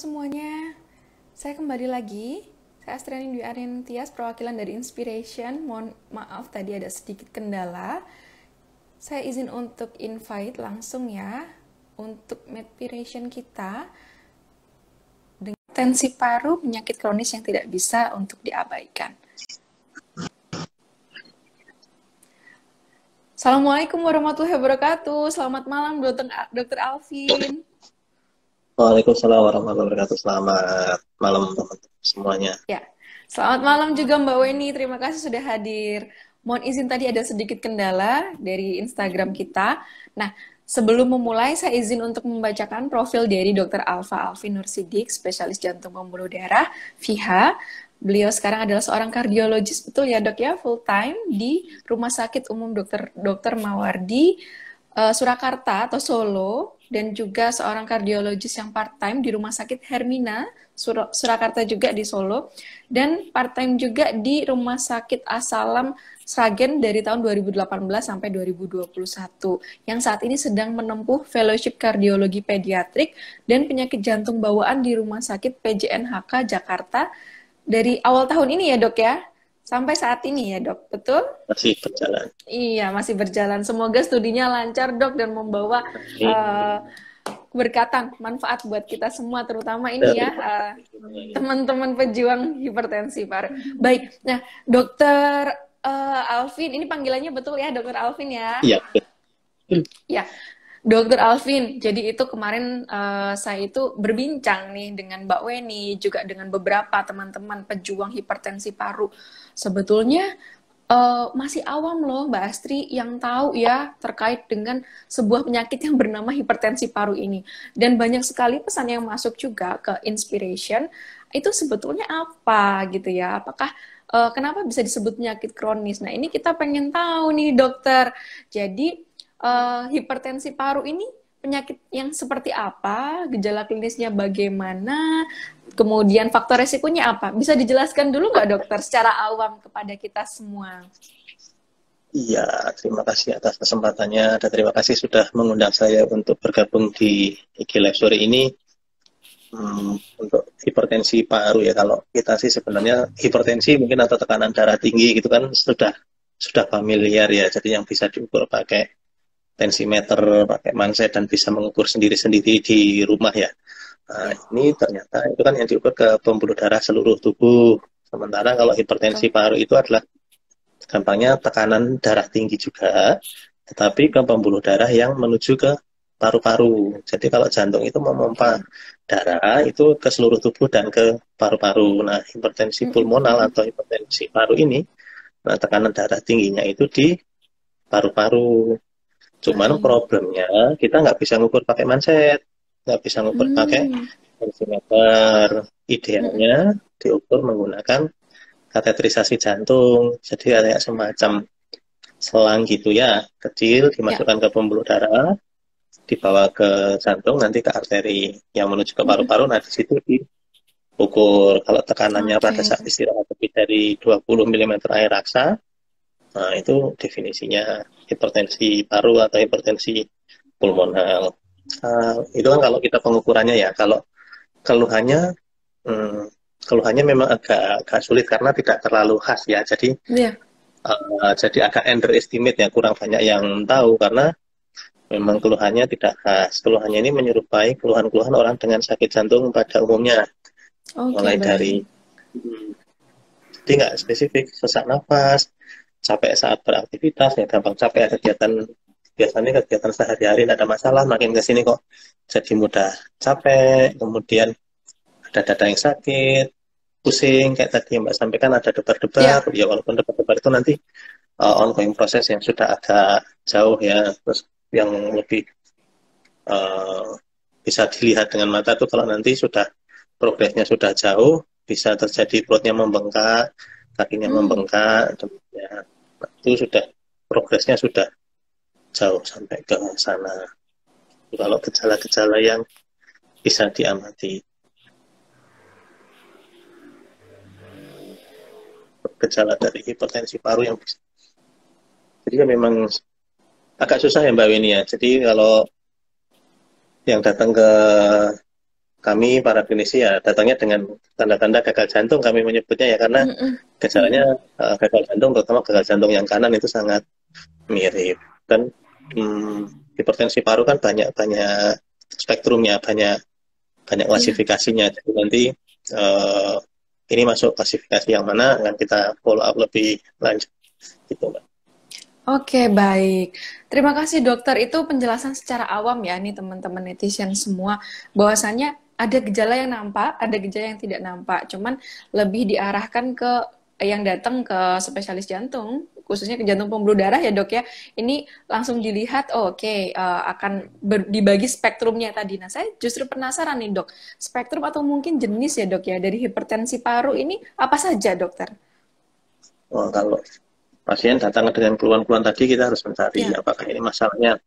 semuanya, saya kembali lagi. Saya Astriani Dwi Aryan Tias, perwakilan dari Inspiration. Mohon maaf tadi ada sedikit kendala. Saya izin untuk invite langsung ya untuk meditation kita dengan tensi paru, penyakit kronis yang tidak bisa untuk diabaikan. Assalamualaikum warahmatullahi wabarakatuh. Selamat malam Dr. Alvin. Waalaikumsalam warahmatullahi wabarakatuh. Selamat malam teman-teman semuanya. Ya, selamat malam juga Mbak Weni. Terima kasih sudah hadir. Mohon izin tadi ada sedikit kendala dari Instagram kita. Nah, sebelum memulai saya izin untuk membacakan profil dari Dr. Alfa Alvin Nursidik, spesialis jantung pembuluh darah, FIHA. Beliau sekarang adalah seorang kardiologis, betul ya dok ya, full time di Rumah Sakit Umum Dr. Mawardi, Surakarta atau Solo, dan juga seorang kardiologis yang part-time di Rumah Sakit Hermina, Surakarta juga di Solo, dan part-time juga di Rumah Sakit Asalam Sragen dari tahun 2018 sampai 2021, yang saat ini sedang menempuh fellowship kardiologi pediatrik dan penyakit jantung bawaan di Rumah Sakit PJNHK Jakarta dari awal tahun ini ya dok ya, sampai saat ini ya dok, betul? Masih berjalan. Iya, masih berjalan. Semoga studinya lancar, Dok, dan membawa keberkatan, manfaat buat kita semua, terutama ini ya, teman-teman pejuang hipertensi paru. Baik, nah, Dokter Alvin, ini panggilannya betul ya, Dokter Alvin ya? Iya, betul. Ya, Dokter Alvin, jadi itu kemarin saya itu berbincang nih dengan Mbak Weni, juga dengan beberapa teman-teman pejuang hipertensi paru. Sebetulnya masih awam loh Mbak Astri yang tahu ya terkait dengan sebuah penyakit yang bernama hipertensi paru ini. Dan banyak sekali pesan yang masuk juga ke Inspiration, itu sebetulnya apa gitu ya? Apakah kenapa bisa disebut penyakit kronis? Nah ini kita pengen tahu nih dokter. Jadi hipertensi paru ini penyakit yang seperti apa? Gejala klinisnya bagaimana? Kemudian faktor resikonya apa? Bisa dijelaskan dulu nggak dokter secara awam kepada kita semua? Iya, terima kasih atas kesempatannya dan terima kasih sudah mengundang saya untuk bergabung di IG Live sore ini. Untuk hipertensi paru ya, kalau kita sih sebenarnya hipertensi mungkin atau tekanan darah tinggi gitu kan sudah familiar ya, jadi yang bisa diukur pakai tensimeter, pakai manset dan bisa mengukur sendiri-sendiri di rumah ya. Nah, ini ternyata itu kan yang diukur ke pembuluh darah seluruh tubuh. Sementara kalau hipertensi paru itu adalah gampangnya tekanan darah tinggi juga, tetapi ke pembuluh darah yang menuju ke paru-paru. Jadi kalau jantung itu memompa darah itu ke seluruh tubuh dan ke paru-paru. Nah, hipertensi pulmonal atau hipertensi paru ini, nah, tekanan darah tingginya itu di paru-paru. Cuman problemnya kita nggak bisa ngukur pakai manset, nggak bisa ngukur pakai tensimeter. Idealnya diukur menggunakan kateterisasi jantung. Jadi kayak semacam selang gitu ya, kecil dimasukkan ke pembuluh darah, dibawa ke jantung, nanti ke arteri yang menuju ke paru-paru. Nah di situ diukur kalau tekanannya pada saat istirahat lebih dari 20 mm air raksa. Nah, itu definisinya hipertensi paru atau hipertensi pulmonal. Itu kan kalau kita pengukurannya ya. Kalau keluhannya, keluhannya memang agak sulit karena tidak terlalu khas ya. Jadi, jadi agak underestimate ya, kurang banyak yang tahu karena memang keluhannya tidak khas. Keluhannya ini menyerupai keluhan-keluhan orang dengan sakit jantung pada umumnya. Mulai dari, jadi nggak spesifik, sesak nafas, capek saat beraktivitas, ya gampang capek, biasanya kegiatan sehari-hari tidak ada masalah, makin ke sini kok jadi mudah capek, kemudian ada dada yang sakit, pusing, kayak tadi Mbak sampaikan ada debar-debar, ya walaupun debar-debar itu nanti ongoing proses yang sudah agak jauh ya, terus yang lebih bisa dilihat dengan mata itu kalau nanti sudah progresnya sudah jauh, bisa terjadi perutnya membengkak, kakinya membengkak, ya. Itu sudah progresnya sudah jauh sampai ke sana. Kalau gejala-gejala yang bisa diamati, gejala dari hipertensi paru yang bisa. Jadi ya memang agak susah ya Mbak Weni ya. Jadi kalau yang datang ke kami para klinisi ya datangnya dengan tanda-tanda gagal jantung kami menyebutnya ya, karena Mm-mm. gejalanya gagal jantung, terutama gagal jantung yang kanan itu sangat mirip. Dan hipertensi paru kan banyak banyak spektrumnya, banyak banyak Iya. klasifikasinya. Jadi nanti eh, ini masuk klasifikasi yang mana akan kita follow up lebih lanjut gitu, Mbak. Oke, baik. Terima kasih dokter. Itu penjelasan secara awam ya nih teman-teman netizen semua. Bahwasannya ada gejala yang nampak, ada gejala yang tidak nampak. Cuman lebih diarahkan ke yang datang ke spesialis jantung, khususnya ke jantung pembuluh darah ya dok ya. Ini langsung dilihat, oh, oke, akan dibagi spektrumnya tadi. Nah, saya justru penasaran nih dok, spektrum atau mungkin jenis ya dok ya, dari hipertensi paru ini apa saja dokter? Oh, kalau pasien datang dengan keluhan-keluhan tadi, kita harus mencari Ya. apakah ini masalahnya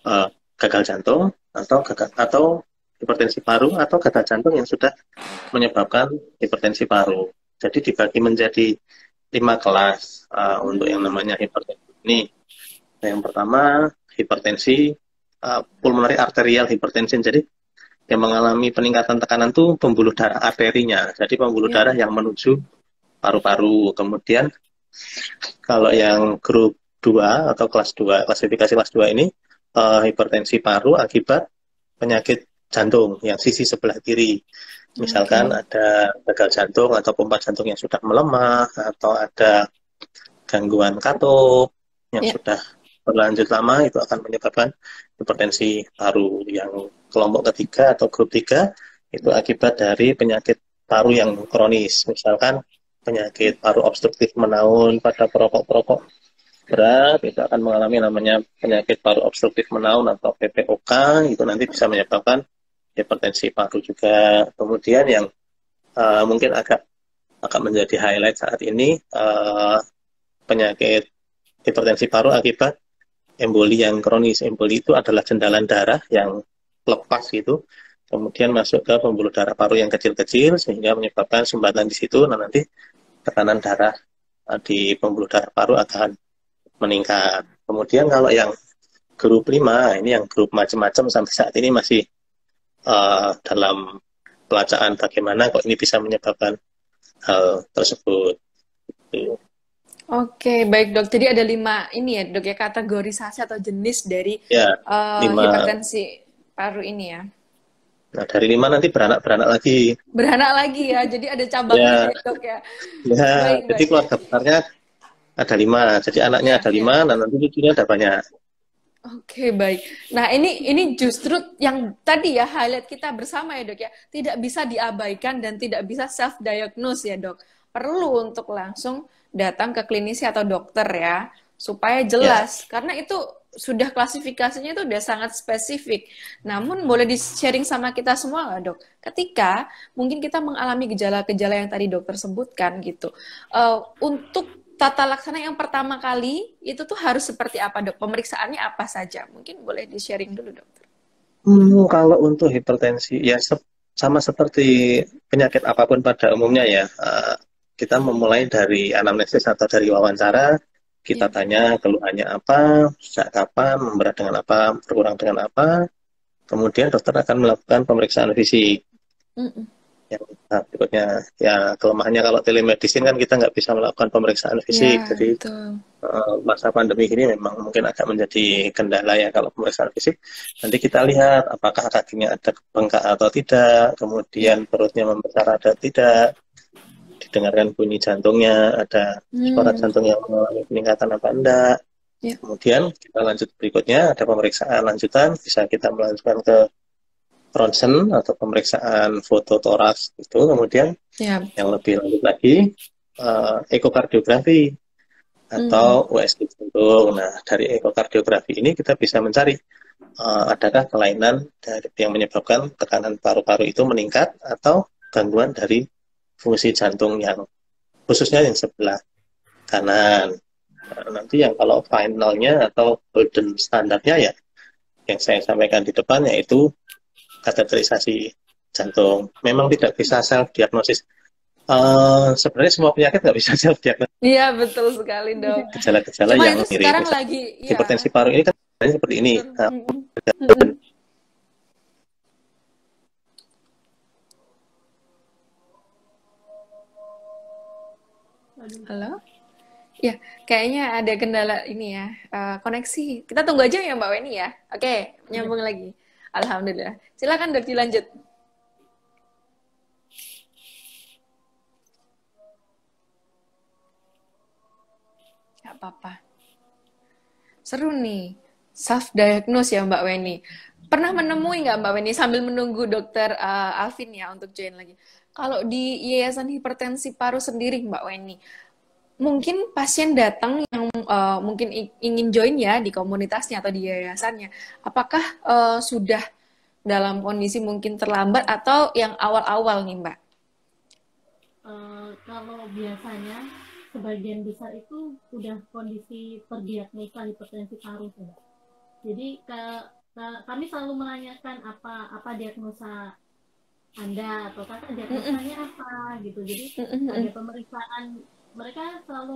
eh, gagal jantung atau hipertensi paru atau gagal jantung yang sudah menyebabkan hipertensi paru. Jadi dibagi menjadi 5 kelas untuk yang Hmm, namanya hipertensi ini. Yang pertama hipertensi pulmonary arterial hypertension. Jadi yang mengalami peningkatan tekanan tuh pembuluh darah arterinya. Jadi pembuluh darah ya. yang menuju paru-paru. Kemudian kalau yang grup 2 atau kelas 2, klasifikasi kelas 2 ini hipertensi paru akibat penyakit jantung yang sisi sebelah kiri. Misalkan Oke. ada gagal jantung atau pompa jantung yang sudah melemah, atau ada gangguan katup yang Ya. sudah berlanjut lama, itu akan menyebabkan hipertensi paru. Yang kelompok ketiga atau grup 3 itu akibat dari penyakit paru yang kronis. Misalkan penyakit paru obstruktif menaun pada perokok-perokok berat, itu akan mengalami namanya penyakit paru obstruktif menaun atau PPOK, itu nanti bisa menyebabkan hipertensi paru juga. Kemudian yang mungkin agak agak menjadi highlight saat ini, penyakit hipertensi paru akibat emboli yang kronis. Emboli itu adalah jendalan darah yang lepas gitu, kemudian masuk ke pembuluh darah paru yang kecil-kecil sehingga menyebabkan sumbatan di situ. Nah, nanti tekanan darah di pembuluh darah paru akan meningkat. Kemudian kalau yang grup 5 ini yang grup macam-macam, sampai saat ini masih dalam pelacaan bagaimana kok ini bisa menyebabkan hal tersebut. Oke, baik dok. Jadi ada 5 ini ya dok ya, kategorisasi atau jenis dari Ya, 5. hipertensi paru ini ya. Nah, dari 5 nanti beranak-beranak lagi. Beranak lagi ya, jadi ada cabangnya Ya, ya dok ya. ya, Baik, jadi baik. keluarga besarnya ada 5. Jadi anaknya Ya, ada ya. 5, dan nanti cucunya ada banyak. Oke, baik. Nah, ini justru yang tadi ya highlight kita bersama ya, Dok ya. Tidak bisa diabaikan dan tidak bisa self diagnose ya, Dok. Perlu untuk langsung datang ke klinisi atau dokter ya, supaya Ya, jelas. Karena itu sudah klasifikasinya itu udah sangat spesifik. Namun boleh di-sharing sama kita semua nggak, Dok? Ketika mungkin kita mengalami gejala-gejala yang tadi dokter sebutkan gitu. Untuk tata laksana yang pertama kali itu tuh harus seperti apa dok? Pemeriksaannya apa saja? Mungkin boleh di-sharing dulu dokter. kalau untuk hipertensi ya sama seperti penyakit apapun pada umumnya ya. Kita memulai dari anamnesis atau dari wawancara, kita Ya. tanya keluhannya apa, sejak kapan, memberat dengan apa, berkurang dengan apa. Kemudian dokter akan melakukan pemeriksaan fisik. Mm-mm. Yang berikutnya, ya kelemahannya kalau telemedicine kan kita nggak bisa melakukan pemeriksaan fisik. Ya, Jadi betul. masa pandemi ini memang mungkin agak menjadi kendala ya kalau pemeriksaan fisik. Nanti kita lihat apakah kakinya ada bengkak atau tidak, Ya. kemudian perutnya membesar atau tidak, didengarkan bunyi jantungnya, ada suara Hmm. jantung yang mengalami peningkatan apa enggak. Ya. Kemudian kita lanjut berikutnya, ada pemeriksaan lanjutan, bisa kita melanjutkan ke ronsen atau pemeriksaan foto toraks itu. Kemudian Ya. yang lebih lanjut lagi, ekokardiografi atau Mm-mm. USG jantung. Nah, dari ekokardiografi ini kita bisa mencari adakah kelainan dari yang menyebabkan tekanan paru-paru itu meningkat atau gangguan dari fungsi jantung yang khususnya yang sebelah kanan. Nah, nanti yang kalau finalnya atau golden standarnya ya yang saya sampaikan di depan, yaitu kateterisasi jantung. Memang tidak bisa self diagnosis. Sebenarnya semua penyakit nggak bisa self diagnosis. Iya, betul sekali dok. Gejala-gejala Cuma yang itu mirip, sekarang misalnya lagi, ya, hipertensi paru ini kan sebenarnya seperti ini. betul. Nah, Mm-mm. Mm-mm. Halo? Ya, kayaknya ada kendala ini ya, koneksi. Kita tunggu aja ya Mbak Weni ya. Oke, Ya. nyambung lagi. Alhamdulillah. Silakan dok dilanjut. Gak apa-apa. Seru nih. Self diagnose ya Mbak Weni. Pernah menemui nggak Mbak Weni sambil menunggu dokter Alvin ya untuk join lagi. Kalau di Yayasan Hipertensi Paru sendiri Mbak Weni, mungkin pasien datang yang mungkin ingin join ya di komunitasnya atau di yayasannya. Apakah sudah dalam kondisi mungkin terlambat atau yang awal-awal nih Mbak? Kalau biasanya sebagian besar itu udah kondisi terdiagnosa hipertensi paru, Mbak. Jadi kami selalu menanyakan apa diagnosa Anda atau kakak diagnosanya apa gitu. Jadi ada pemeriksaan, mereka selalu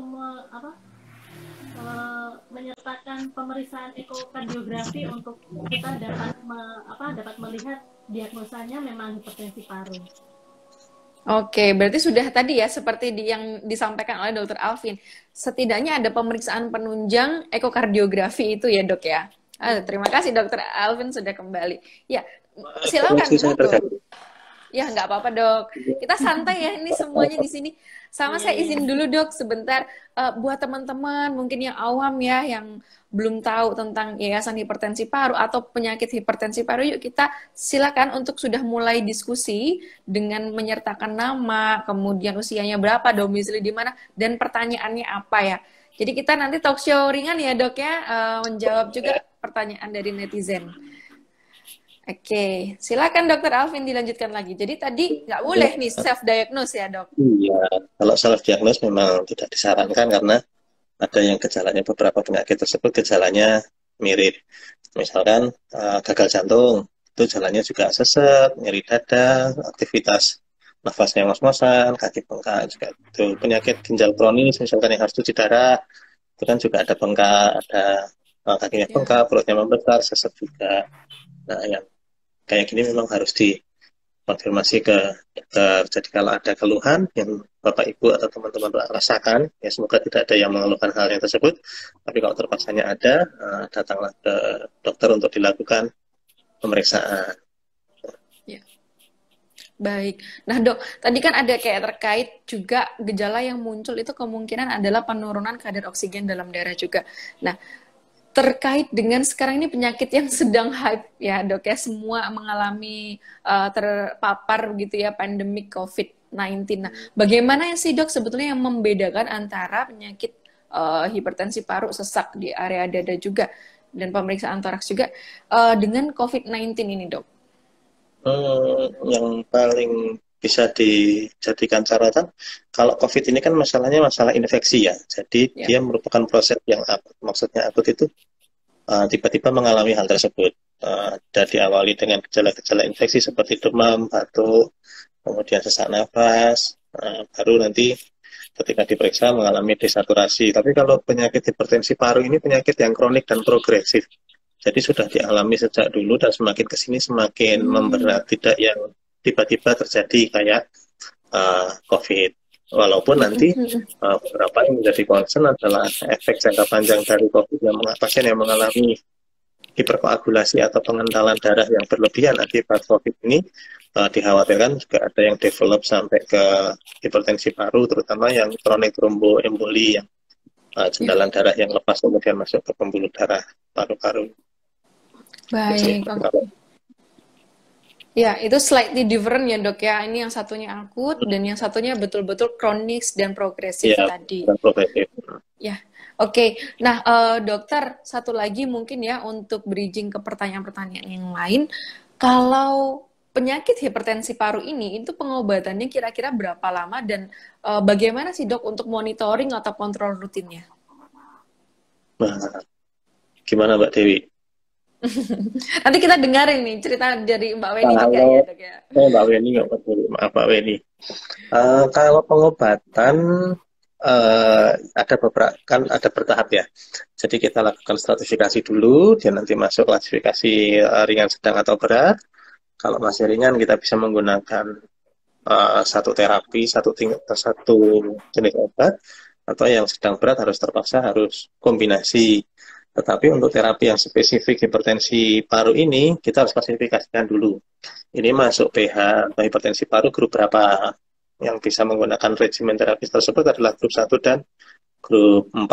menyertakan pemeriksaan ekokardiografi untuk kita dapat melihat diagnosanya memang hipertensi paru. Oke, berarti sudah tadi ya seperti yang disampaikan oleh Dokter Alvin, setidaknya ada pemeriksaan penunjang ekokardiografi itu ya dok ya. Terima kasih Dokter Alvin sudah kembali. Ya, silakan. Ya, nggak apa-apa dok. Kita santai ya, ini semuanya di sini. Sama saya izin dulu dok sebentar. Buat teman-teman mungkin yang awam ya, yang belum tahu tentang Yayasan Hipertensi Paru atau penyakit hipertensi paru, yuk kita silakan untuk sudah mulai diskusi dengan menyertakan nama, kemudian usianya berapa, domisili di mana, dan pertanyaannya apa ya. Jadi kita nanti talk show ringan ya dok ya, menjawab juga pertanyaan dari netizen. Oke, silakan Dokter Alvin dilanjutkan lagi. Jadi tadi nggak boleh nih self-diagnose ya dok? Iya, kalau self-diagnose memang tidak disarankan karena ada yang gejalanya beberapa penyakit tersebut gejalanya mirip. Misalkan gagal jantung, itu jalannya juga sesek, nyeri dada, aktivitas nafasnya ngos-ngosan, kaki bengkak juga itu. Penyakit ginjal kronis, misalkan yang harus cuci darah, itu kan juga ada bengkak, ada kakinya bengkak, perutnya membesar, sesek juga. Nah, yang kayak gini memang harus dikonfirmasi ke dokter. Jadi kalau ada keluhan yang Bapak Ibu atau teman-teman rasakan, ya semoga tidak ada yang mengeluhkan hal yang tersebut. Tapi kalau terpaksanya ada, datanglah ke dokter untuk dilakukan pemeriksaan. Ya. Baik. Nah dok, tadi kan ada kayak terkait juga gejala yang muncul itu kemungkinan adalah penurunan kadar oksigen dalam darah juga. Nah, terkait dengan sekarang ini penyakit yang sedang hype ya dok ya, semua mengalami terpapar gitu ya pandemik COVID-19. Nah, bagaimana sih dok sebetulnya yang membedakan antara penyakit hipertensi paru, sesak di area dada juga, dan pemeriksaan toraks juga dengan COVID-19 ini dok? Yang paling bisa dijadikan catatan, kalau COVID ini kan masalahnya masalah infeksi ya. Jadi dia merupakan proses yang akut. Maksudnya akut itu tiba-tiba mengalami hal tersebut. Dan diawali dengan gejala-gejala infeksi seperti demam, batuk, kemudian sesak nafas, baru nanti ketika diperiksa mengalami desaturasi. Tapi kalau penyakit hipertensi paru ini penyakit yang kronik dan progresif. Jadi sudah dialami sejak dulu dan semakin kesini semakin memberat, tidak yang tiba-tiba terjadi kayak COVID. Walaupun nanti beberapa yang menjadi concern adalah efek jangka panjang dari COVID yang pasien yang mengalami hiperkoagulasi atau pengentalan darah yang berlebihan akibat COVID ini dikhawatirkan juga ada yang develop sampai ke hipertensi paru, terutama yang kronik tromboemboli yang jendalan darah yang lepas kemudian masuk ke pembuluh darah paru-paru. Baik. Ya, itu slightly different ya dok ya. Ini yang satunya akut dan yang satunya betul-betul kronis dan progresif tadi. Dan progresif. Ya, oke. Nah, dokter, satu lagi mungkin ya untuk bridging ke pertanyaan-pertanyaan yang lain. Kalau penyakit hipertensi paru ini, itu pengobatannya kira-kira berapa lama dan bagaimana sih dok untuk monitoring atau kontrol rutinnya? Nah, gimana Mbak Dewi? Nanti kita dengarin nih cerita dari Mbak Weni juga ya dok ya. Mbak Weni nggak peduli, maaf Mbak Weni. Kalau pengobatan ada beberapa, kan ada bertahap ya. Jadi kita lakukan stratifikasi dulu, dia nanti masuk klasifikasi ringan, sedang atau berat. Kalau masih ringan kita bisa menggunakan satu terapi, satu jenis obat. atau yang sedang berat harus kombinasi. Tetapi untuk terapi yang spesifik hipertensi paru ini, kita harus klasifikasikan dulu. Ini masuk PH atau hipertensi paru grup berapa? Yang bisa menggunakan regimen terapis tersebut adalah grup 1 dan grup 4.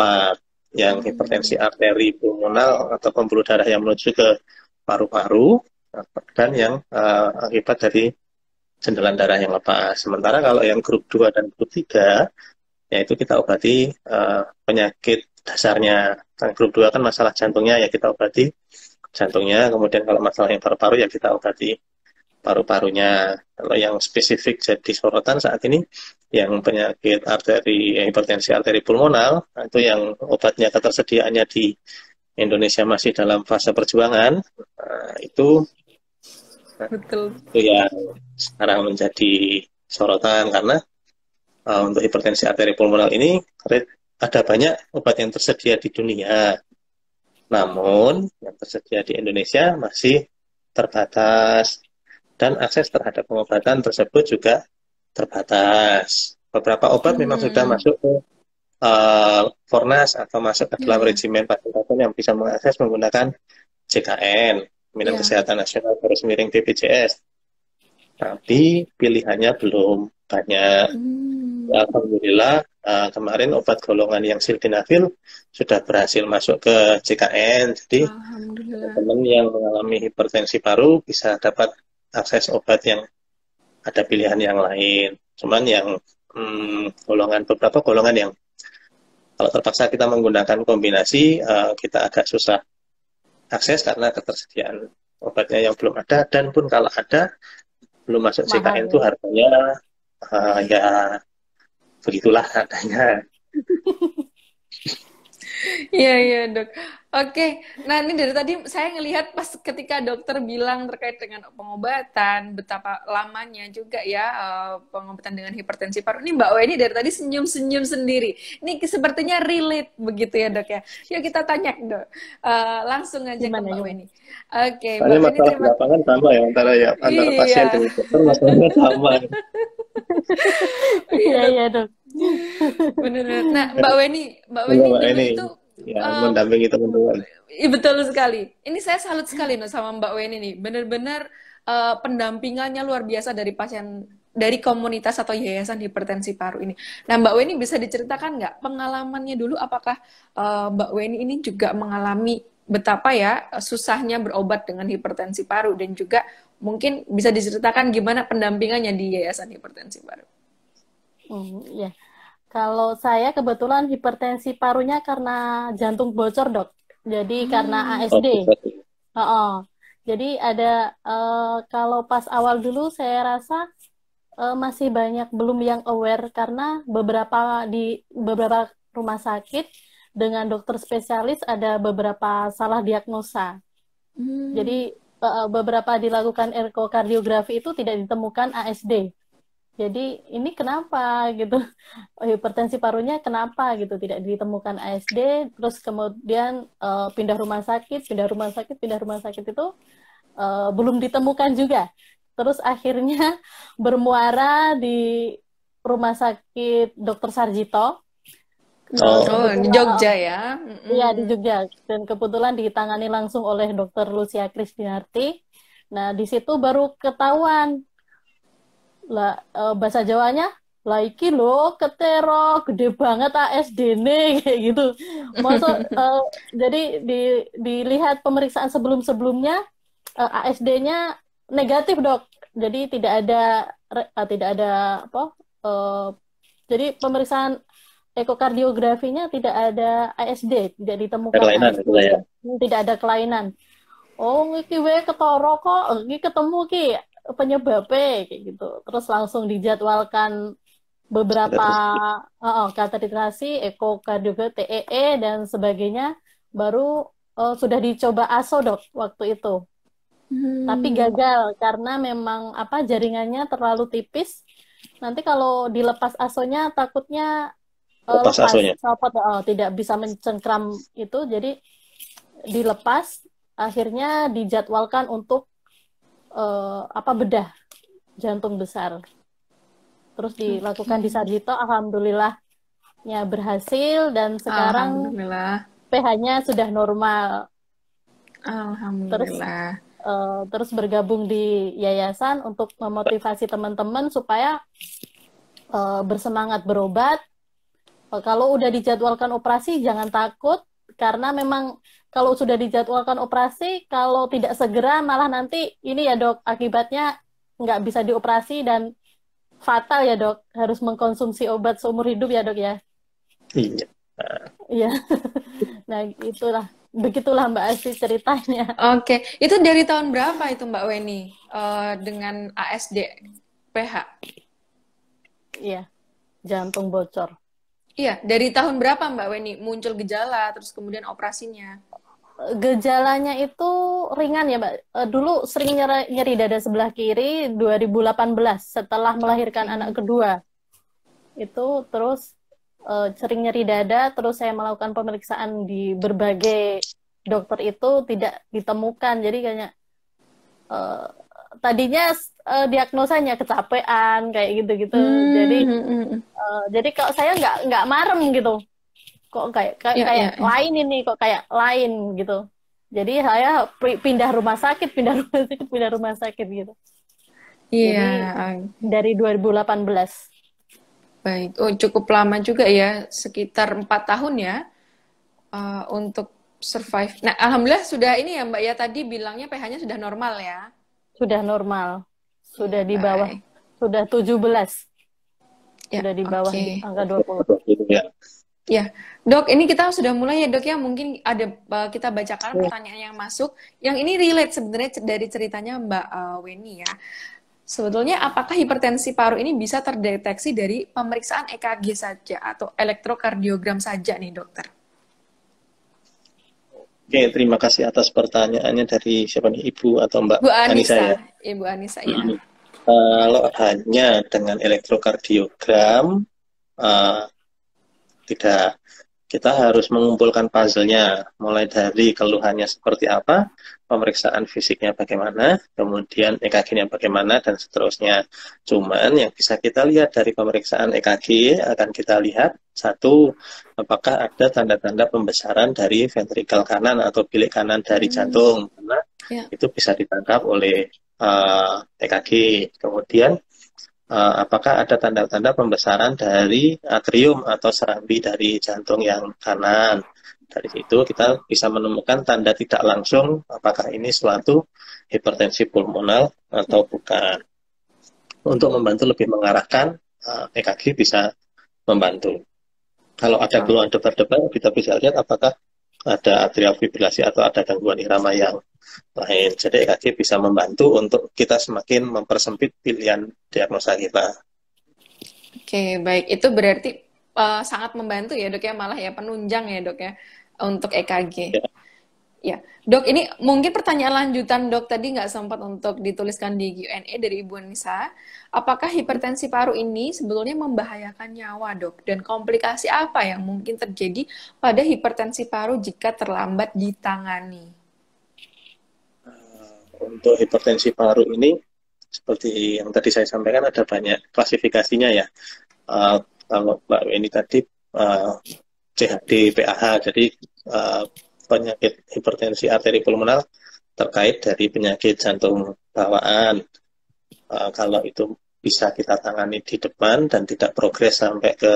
Yang hipertensi arteri pulmonal atau pembuluh darah yang menuju ke paru-paru, dan yang akibat dari jendelan darah yang lepas. Sementara kalau yang grup 2 dan grup 3, yaitu kita obati penyakit dasarnya. Kan grup 2 kan masalah jantungnya, ya kita obati jantungnya. Kemudian kalau masalah yang paru-paru, ya kita obati paru-parunya. Kalau yang spesifik jadi sorotan saat ini, yang penyakit hipertensi arteri pulmonal, itu yang obatnya ketersediaannya di Indonesia masih dalam fase perjuangan, itu Betul. itu yang sekarang menjadi sorotan karena untuk hipertensi arteri pulmonal ini ada banyak obat yang tersedia di dunia, namun yang tersedia di Indonesia masih terbatas dan akses terhadap pengobatan tersebut juga terbatas. Beberapa obat memang sudah masuk ke Fornas atau masuk ke dalam regimen pasien-pasien yang bisa mengakses menggunakan JKN, Jaminan Kesehatan Nasional Garis Miring BPJS. Tapi pilihannya belum banyak. Alhamdulillah kemarin obat golongan yang sildenafil sudah berhasil masuk ke JKN. Jadi teman-teman yang mengalami hipertensi paru bisa dapat akses obat yang ada pilihan yang lain. Cuman yang beberapa golongan yang kalau terpaksa kita menggunakan kombinasi, kita agak susah akses karena ketersediaan obatnya yang belum ada, dan pun kalau ada belum masuk JKN itu harganya ya begitulah adanya. Iya dok. Oke, nah ini dari tadi saya ngelihat pas ketika dokter bilang terkait dengan pengobatan, betapa lamanya juga ya pengobatan dengan hipertensi paru. Ini Mbak Weni dari tadi senyum-senyum sendiri. Ini sepertinya relate begitu ya dok ya. Yuk kita tanya dok, langsung aja ke Mbak Weni. Oke, Mbak Weni terima kasih. Lapangan sama ya antara pasien dengan dokter masalahnya sama. Iya dok. Benar. Nah Mbak Weni itu ya, mendampingi teman-teman. Betul sekali. Ini saya salut sekali sama Mbak Weni nih. Benar-benar pendampingannya luar biasa dari pasien, dari komunitas atau yayasan hipertensi paru ini. Nah, Mbak Weni bisa diceritakan nggak pengalamannya dulu? Apakah Mbak Weni ini juga mengalami betapa ya susahnya berobat dengan hipertensi paru, dan juga mungkin bisa diceritakan gimana pendampingannya di yayasan hipertensi paru? Ya. Kalau saya kebetulan hipertensi parunya karena jantung bocor dok, jadi karena ASD. Jadi ada kalau pas awal dulu saya rasa masih banyak belum yang aware karena di beberapa rumah sakit dengan dokter spesialis ada beberapa salah diagnosa. Jadi beberapa dilakukan ekokardiografi itu tidak ditemukan ASD. Jadi ini kenapa gitu, hipertensi parunya kenapa gitu tidak ditemukan ASD, terus kemudian pindah rumah sakit itu belum ditemukan juga. Terus akhirnya bermuara di rumah sakit Dr. Sarjito. Di Jogja ya? Iya di Jogja, dan kebetulan ditangani langsung oleh Dr. Lucia Kristinarti. Nah di situ baru ketahuan lah bahasa Jawanya lah iki lho ketero gede banget ASD-ne kayak gitu. Maksud jadi dilihat pemeriksaan sebelumnya ASD-nya negatif dok. Jadi tidak ada jadi pemeriksaan ekokardiografinya tidak ada ASD, tidak ditemukan ASD. Tidak ada kelainan. Oh iki we ketoro kok, iki ketemu ki penyebabnya kayak gitu. Terus langsung dijadwalkan beberapa kateterisasi, ekokardiografi, TEE dan sebagainya, baru sudah dicoba ASO dok waktu itu. Tapi gagal karena memang jaringannya terlalu tipis. Nanti kalau dilepas ASO-nya takutnya tidak bisa mencengkram itu, jadi dilepas, akhirnya dijadwalkan untuk bedah jantung besar. Terus dilakukan di Sarjito, alhamdulillah berhasil dan sekarang Alhamdulillah. pH-nya sudah normal. Terus Alhamdulillah. terus bergabung di yayasan untuk memotivasi teman-teman supaya bersemangat berobat. Kalau udah dijadwalkan operasi jangan takut, karena memang kalau sudah dijadwalkan operasi, kalau tidak segera malah nanti ini ya dok, akibatnya nggak bisa dioperasi dan fatal ya dok, harus mengkonsumsi obat seumur hidup ya dok ya. Iya. Iya. Nah begitulah Mbak Asti ceritanya. Oke, itu dari tahun berapa itu Mbak Weni dengan ASD PH? Iya, jantung bocor. Iya, dari tahun berapa Mbak Weni muncul gejala terus kemudian operasinya? Gejalanya itu ringan ya Mbak. Dulu sering nyeri dada sebelah kiri 2018 setelah melahirkan anak kedua. Itu terus sering nyeri dada, terus saya melakukan pemeriksaan di berbagai dokter itu tidak ditemukan. Jadi kayaknya tadinya diagnosanya kecapean kayak gitu-gitu. Jadi kalau saya nggak marem gitu. Kok kayak lain ini, kok kayak lain gitu. Jadi saya pindah rumah sakit gitu. Iya. Jadi dari 2018. Baik. Oh, cukup lama juga ya, sekitar 4 tahun ya untuk survive. Nah, alhamdulillah sudah ini ya Mbak ya, tadi bilangnya pH-nya sudah normal ya. Sudah normal. Sudah di Baik. bawah. Sudah 17. Ya, Sudah di bawah oke. angka 20. Ya. Ya, Dok, ini kita sudah mulai ya Dok ya. Mungkin ada kita bacakan pertanyaan yang masuk. Yang ini relate sebenarnya dari ceritanya Mbak Weni ya. Sebetulnya apakah hipertensi paru ini bisa terdeteksi dari pemeriksaan EKG saja atau elektrokardiogram saja nih dokter? Oke, terima kasih atas pertanyaannya dari siapa nih, Ibu atau Mbak Bu Anissa ya? Ibu Anissa ya. Kalau hanya dengan elektrokardiogram, tidak. Kita harus mengumpulkan puzzle-nya, mulai dari keluhannya seperti apa, pemeriksaan fisiknya bagaimana, kemudian EKG-nya bagaimana, dan seterusnya. Cuman yang bisa kita lihat dari pemeriksaan EKG, akan kita lihat, satu, apakah ada tanda-tanda pembesaran dari ventrikel kanan atau bilik kanan dari jantung, karena itu bisa ditangkap oleh EKG. Kemudian, apakah ada tanda-tanda pembesaran dari atrium atau serambi dari jantung yang kanan. Dari situ kita bisa menemukan tanda tidak langsung apakah ini suatu hipertensi pulmonal atau bukan. Untuk membantu lebih mengarahkan, EKG bisa membantu. Kalau ada keluhan debar-debar, kita bisa lihat apakah ada atrial fibrilasi atau ada gangguan irama yang lain. Jadi EKG bisa membantu untuk kita semakin mempersempit pilihan diagnosa kita. Oke, baik. Itu berarti sangat membantu ya dok ya, malah ya penunjang ya dok ya untuk EKG. Ya, dok, ini mungkin pertanyaan lanjutan dok, tadi nggak sempat untuk dituliskan di Q&A dari Ibu Nisa. Apakah hipertensi paru ini sebetulnya membahayakan nyawa dok? Dan komplikasi apa yang mungkin terjadi pada hipertensi paru jika terlambat ditangani? Untuk hipertensi paru ini, seperti yang tadi saya sampaikan, ada banyak klasifikasinya ya. Kalau Mbak Weni tadi CHD, PAH, jadi penyakit hipertensi arteri pulmonal terkait dari penyakit jantung bawaan. Kalau itu bisa kita tangani di depan dan tidak progres sampai ke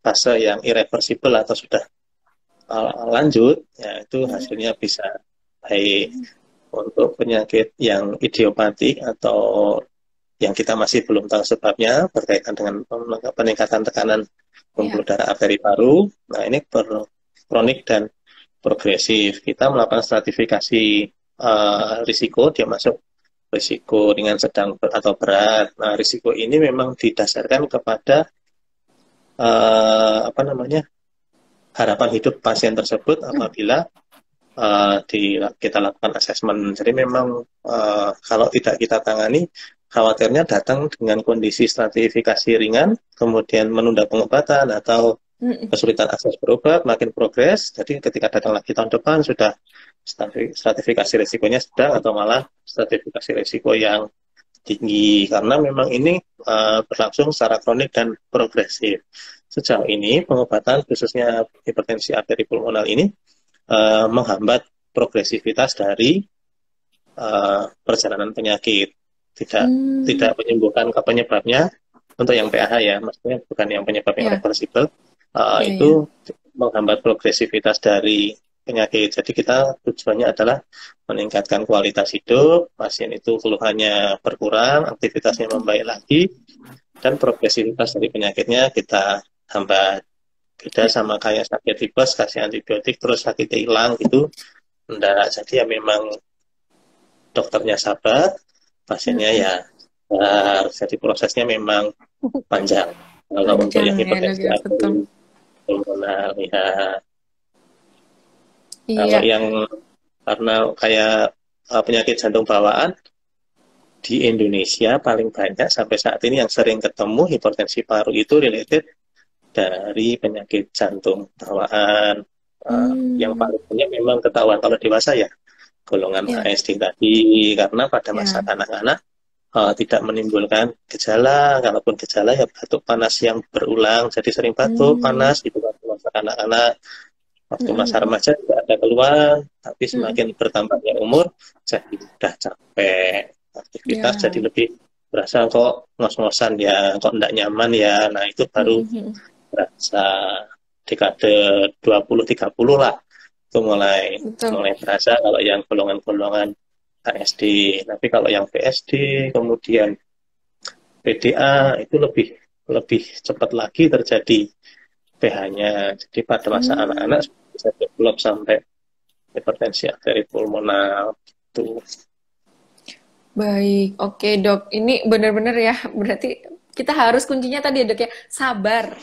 fase yang irreversible atau sudah lanjut, ya itu hasilnya bisa baik. Untuk penyakit yang idiopatik atau yang kita masih belum tahu sebabnya berkaitan dengan peningkatan tekanan pembuluh darah arteri paru, nah ini kronik dan progresif. Kita melakukan stratifikasi risiko, dia masuk risiko ringan, sedang, atau berat. Nah, risiko ini memang didasarkan kepada harapan hidup pasien tersebut apabila kita lakukan asesmen. Jadi memang kalau tidak kita tangani, khawatirnya datang dengan kondisi stratifikasi ringan, kemudian menunda pengobatan atau kesulitan akses berobat, makin progres. Jadi ketika datang lagi tahun depan sudah stratifikasi risikonya sedang atau malah stratifikasi risiko yang tinggi, karena memang ini berlangsung secara kronik dan progresif. sejauh ini pengobatan khususnya hipertensi arteri pulmonal ini menghambat progresivitas dari perjalanan penyakit, tidak menyembuhkan ke penyebabnya untuk yang PAH ya, maksudnya bukan yang penyebab yang reversible, itu menghambat progresivitas dari penyakit. Jadi kita tujuannya adalah meningkatkan kualitas hidup, pasien itu keluhannya berkurang, aktivitasnya membaik lagi, dan progresivitas dari penyakitnya kita hambat. Beda sama kayak sakit tipes, kasih antibiotik, terus sakitnya hilang gitu. Enggak, jadi ya memang dokternya sabar, pasiennya ya jadi prosesnya memang panjang. Kalau untuk yang hipertensi arteri pulmonal ya. Kalau yang karena kayak penyakit jantung bawaan di Indonesia paling banyak sampai saat ini yang sering ketemu hipertensi paru itu related dari penyakit jantung bawaan. Yang paling banyak memang ketahuan kalau dewasa ya golongan ASD tadi, karena pada masa anak-anak tidak menimbulkan gejala, kalaupun gejala ya batuk panas yang berulang, jadi sering batuk panas gitu waktu masa anak-anak. Waktu masa remaja juga ada keluhan, tapi semakin bertambahnya umur, jadi sudah capek, aktivitas jadi lebih berasa kok ngos-ngosan ya, kok enggak nyaman ya. Nah itu baru berasa dekade 20-30 lah, itu mulai berasa kalau yang golongan-golongan ASD. Tapi kalau yang PSD, kemudian PDA itu lebih cepat lagi terjadi pH-nya. Jadi pada masa anak-anak bisa develop sampai hipertensi arteri pulmonal itu. Baik, oke dok. Ini benar-benar ya, berarti kita harus kuncinya tadi ya dok ya, sabar.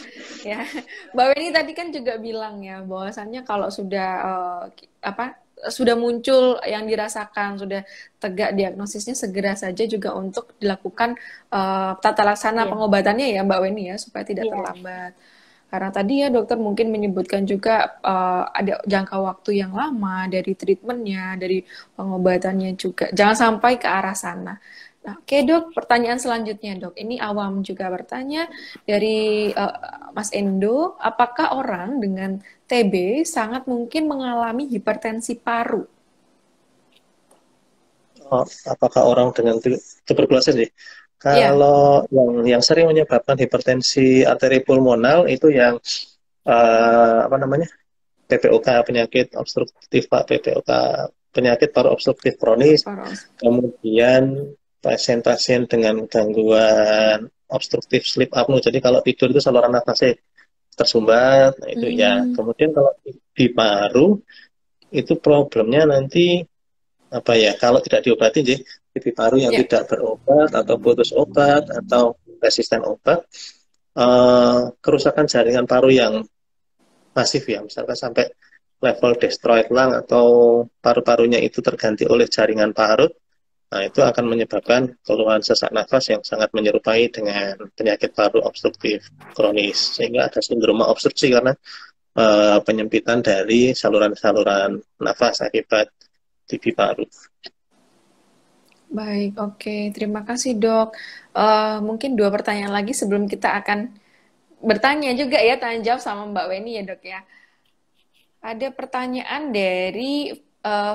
Ya, Mbak Weni tadi kan juga bilang ya, bahwasannya kalau sudah sudah muncul yang dirasakan, sudah tegak diagnosisnya, segera saja juga untuk dilakukan tata laksana pengobatannya ya Mbak Weni ya, supaya tidak terlambat. Karena tadi ya dokter mungkin menyebutkan juga ada jangka waktu yang lama dari treatmentnya, dari pengobatannya juga. Jangan sampai ke arah sana. Nah, oke dok, pertanyaan selanjutnya dok. Ini awam juga bertanya dari Mas Endo, apakah orang dengan TB sangat mungkin mengalami hipertensi paru? Apakah orang dengan tuberkulosis nih? Kalau yang sering menyebabkan hipertensi arteri pulmonal itu yang PPOK, penyakit obstruktif PPOK, penyakit paru obstruktif kronis, kemudian pasien-pasien dengan gangguan obstruktif sleep apnea. Jadi kalau tidur itu saluran nafasnya tersumbat, nah itu ya. Kemudian kalau di paru itu problemnya nanti kalau tidak diobati di paru yang tidak berobat atau putus obat atau resisten obat, kerusakan jaringan paru yang masif ya, misalkan sampai level destroyed lung atau paru-parunya itu terganti oleh jaringan parut, nah itu akan menyebabkan keluhan sesak nafas yang sangat menyerupai dengan penyakit paru obstruktif kronis, sehingga ada sindroma obstruksi karena penyempitan dari saluran-saluran nafas akibat TB paru. Baik, oke. Terima kasih dok. Mungkin 2 pertanyaan lagi sebelum kita akan bertanya juga ya, tanya jawab sama Mbak Weni ya dok ya. Ada pertanyaan dari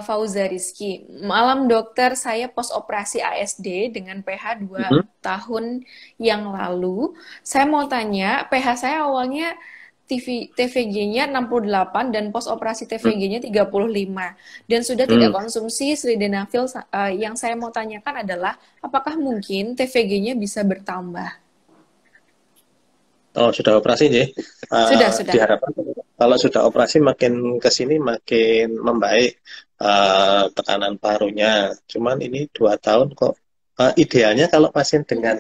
Fauza Rizky. Malam dokter, saya post operasi ASD dengan pH 2 tahun yang lalu. Saya mau tanya, pH saya awalnya TVG-nya 68 dan post operasi TVG-nya 35 dan sudah tidak konsumsi sildenafil. Yang saya mau tanyakan adalah apakah mungkin TVG-nya bisa bertambah? Oh, sudah operasi ya? Sudah. Diharapkan kalau sudah operasi makin ke sini makin membaik tekanan parunya. Cuman ini 2 tahun kok. Idealnya kalau pasien dengan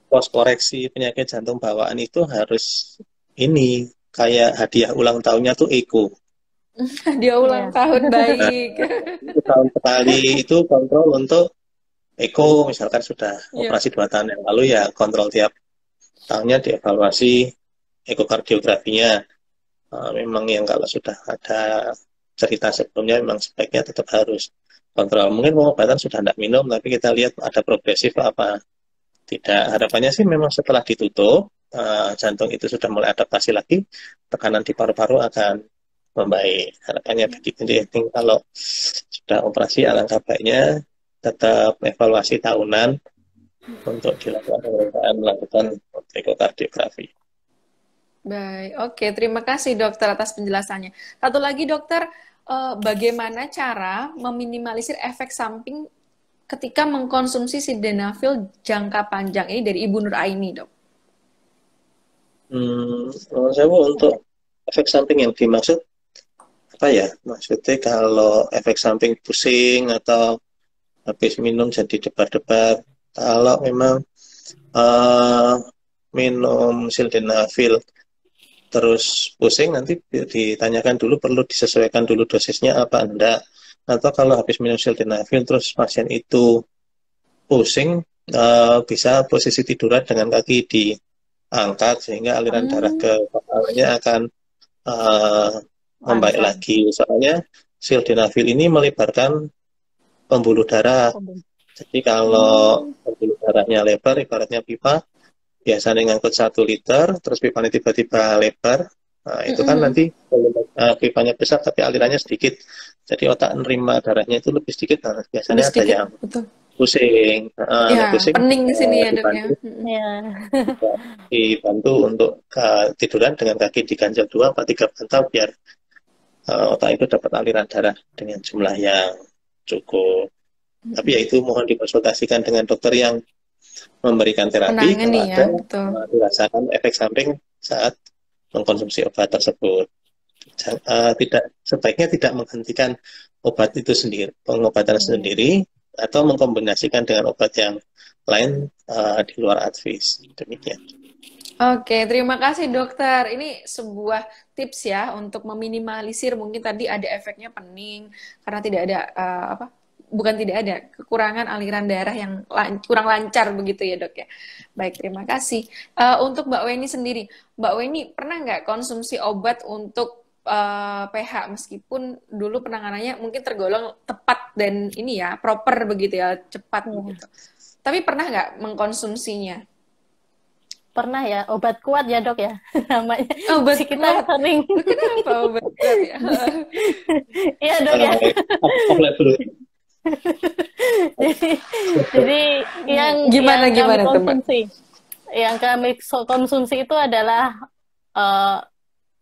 pos koreksi penyakit jantung bawaan itu harus ini kayak hadiah ulang tahunnya tuh ECO. Hadiah ulang tahun, baik. Itu tahun sekali itu kontrol untuk ECO, misalkan sudah operasi 2 tahun yang lalu ya kontrol tiap tahunnya dievaluasi ekokardiografinya. Memang yang kalau sudah ada cerita sebelumnya memang sebaiknya tetap harus kontrol. Mungkin pengobatan sudah tidak minum, tapi kita lihat ada progresif apa tidak. Harapannya sih memang setelah ditutup jantung itu sudah mulai adaptasi lagi, tekanan di paru-paru akan membaik. Harapannya begitu. Jadi kalau sudah operasi, alangkah baiknya tetap evaluasi tahunan untuk dilakukan pemeriksaan, melakukan ekokardiografi. Baik, oke. Terima kasih dokter atas penjelasannya. Satu lagi dokter, bagaimana cara meminimalisir efek samping ketika mengkonsumsi sildenafil jangka panjang ini dari Ibu Nur Aini, dok? Saya untuk efek samping yang dimaksud apa ya? Maksudnya kalau efek samping pusing atau habis minum jadi debar-debar. Kalau memang minum sildenafil terus pusing, nanti ditanyakan dulu, perlu disesuaikan dulu dosisnya apa enggak. Atau kalau habis minum sildenafil terus pasien itu pusing, bisa posisi tiduran dengan kaki diangkat sehingga aliran darah ke kepalanya akan membaik lagi. Soalnya sildenafil ini melebarkan pembuluh darah. Jadi kalau pembuluh darahnya lebar, ibaratnya pipa, biasanya ngangkut 1 liter, terus pipanya tiba-tiba lebar, nah, itu kan nanti pipanya besar tapi alirannya sedikit. Jadi otak nerima darahnya itu lebih sedikit, nah, biasanya ada yang pusing. Ya, pusing, pening di sini ya dok ya. Dibantu untuk tiduran dengan kaki diganjel 2-3 bantal biar otak itu dapat aliran darah dengan jumlah yang cukup. Tapi ya itu mohon dikonsultasikan dengan dokter yang memberikan terapi kalau ada dirasakan efek samping saat mengkonsumsi obat tersebut. Sebaiknya tidak menghentikan obat itu sendiri, pengobatan sendiri, atau mengkombinasikan dengan obat yang lain di luar advis. Demikian. Oke, terima kasih dokter. Ini sebuah tips ya untuk meminimalisir, mungkin tadi ada efeknya pening karena tidak ada kekurangan aliran darah yang kurang lancar begitu ya dok ya. Baik, terima kasih. Untuk Mbak Weni sendiri, Mbak Weni pernah nggak konsumsi obat untuk pH meskipun dulu penanganannya mungkin tergolong tepat dan ini ya proper begitu ya, cepat begitu. Tapi pernah nggak mengkonsumsinya? Pernah ya, obat kuat ya dok ya namanya. Obat kita sering. Kenapa obat kuat ya? Iya dok ya. jadi yang kami konsumsi, itu adalah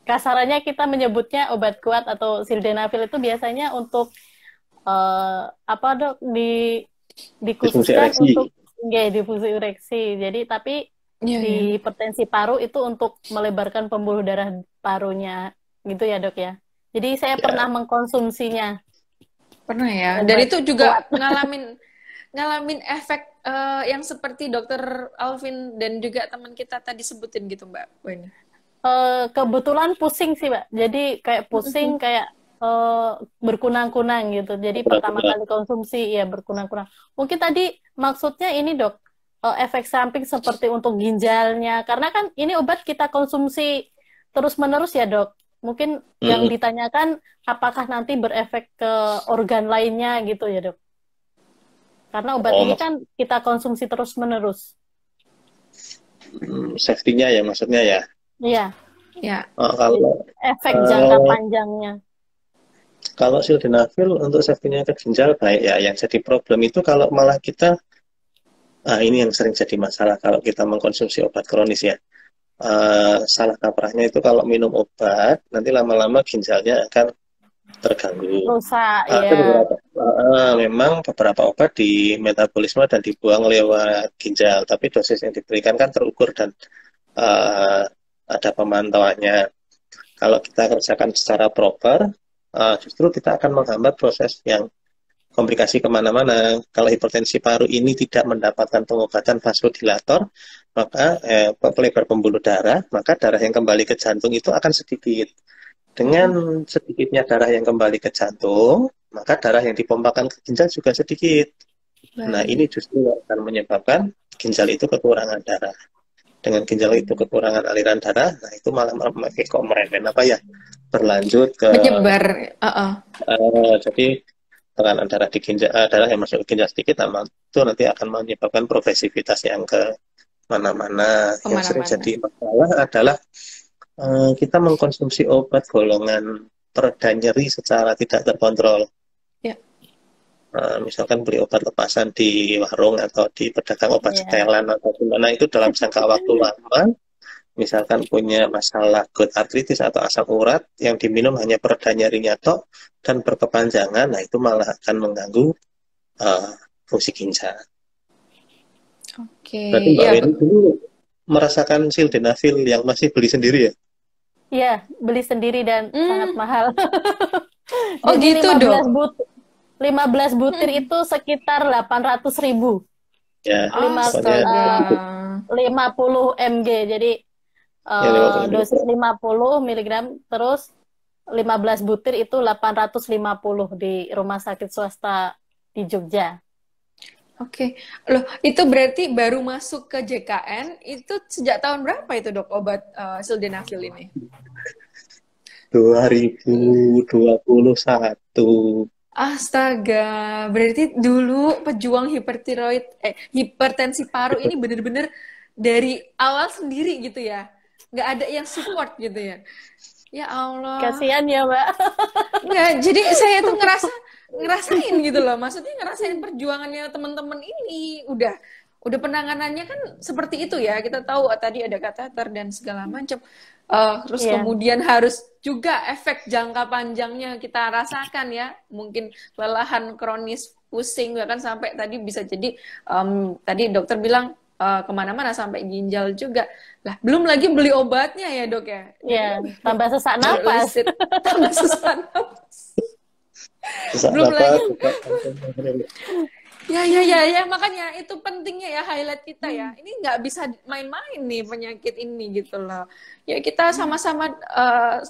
kasarannya kita menyebutnya obat kuat atau sildenafil itu biasanya untuk apa dok dikhususkan untuk difusi ureksi. Jadi tapi di hipertensi paru itu untuk melebarkan pembuluh darah parunya gitu ya dok ya. Jadi saya pernah mengkonsumsinya. Pernah ya. Dan itu juga ngalamin efek yang seperti dokter Alvin dan juga teman kita tadi sebutin gitu Mbak Weni. Kebetulan pusing sih Mbak. Jadi kayak pusing kayak berkunang-kunang gitu. Jadi pertama kali konsumsi ya berkunang-kunang. Mungkin tadi maksudnya ini dok, efek samping seperti untuk ginjalnya. Karena kan ini obat kita konsumsi terus-menerus ya dok. Mungkin yang ditanyakan apakah nanti berefek ke organ lainnya gitu ya dok. Karena obat ini kan kita konsumsi terus-menerus. Safety-nya ya maksudnya ya? Iya. Ya. Kalau efek jangka panjangnya. Kalau sildenafil untuk safety-nya ke ginjal baik ya. Yang jadi problem itu kalau malah kita, ini yang sering jadi masalah kalau kita mengkonsumsi obat kronis ya. Salah kaprahnya itu kalau minum obat, nanti lama-lama ginjalnya akan terganggu. Rusak, ya. Memang beberapa obat di metabolisme dan dibuang lewat ginjal, tapi dosis yang diberikan kan terukur dan ada pemantauannya. Kalau kita kerjakan secara proper, justru kita akan menghambat proses yang komplikasi kemana-mana. Kalau hipertensi paru ini tidak mendapatkan pengobatan vasodilator, maka pelebar pembuluh darah, maka darah yang kembali ke jantung itu akan sedikit. Dengan sedikitnya darah yang kembali ke jantung, maka darah yang dipompakan ke ginjal juga sedikit. Nah, ini justru akan menyebabkan ginjal itu kekurangan darah. Dengan ginjal itu kekurangan aliran darah, nah itu malah berlanjut ke menyebar. Jadi tekanan darah di ginjal, darah yang masuk ke ginjal sedikit, itu nanti akan menyebabkan progresivitas yang ke mana-mana. Yang sering Kemana-mana. jadi masalah adalah kita mengkonsumsi obat golongan pereda nyeri secara tidak terkontrol. Ya. Misalkan beli obat lepasan di warung atau di pedagang obat Iya. setelan atau gimana itu dalam jangka waktu lama, misalkan punya masalah gout artritis atau asam urat yang diminum hanya pereda nyerinya tok dan berkepanjangan, nah itu malah akan mengganggu fungsi ginjal. Oke. Berarti Mbak Ya, Weni dulu merasakan sildenafil yang masih beli sendiri ya? Iya, beli sendiri dan sangat mahal. Oh Jadi gitu, 15 Dok. 15 butir itu sekitar 800.000. Ya, pokoknya Astaga. 50 mg. Jadi ya 50 dosis mg. 50 miligram, terus 15 butir itu 850 di rumah sakit swasta di Jogja. Oke. Loh, itu berarti baru masuk ke JKN itu sejak tahun berapa itu, Dok, obat sildenafil ini? 2021. Astaga, berarti dulu pejuang hipertensi paru ini bener-bener dari awal sendiri gitu ya? Nggak ada yang support gitu ya? Ya Allah. Kasihan ya, Mbak. Nggak, jadi saya tuh ngerasain gitu loh. Maksudnya ngerasain perjuangannya teman-teman ini. Udah penanganannya kan seperti itu ya. Kita tahu tadi ada kateter dan segala macam. Terus Iya. kemudian harus juga efek jangka panjangnya kita rasakan ya. Mungkin kelelahan kronis, pusing, bahkan sampai tadi bisa jadi tadi dokter bilang kemana-mana sampai ginjal juga. Lah, belum lagi beli obatnya ya, Dok ya. Iya, tambah sesak napas. Tambah sesak napas. Sesak Belum napas, lagi. juga. Ya, makanya itu pentingnya ya highlight kita ya. Ini nggak bisa main-main nih penyakit ini gitu loh. Ya kita sama-sama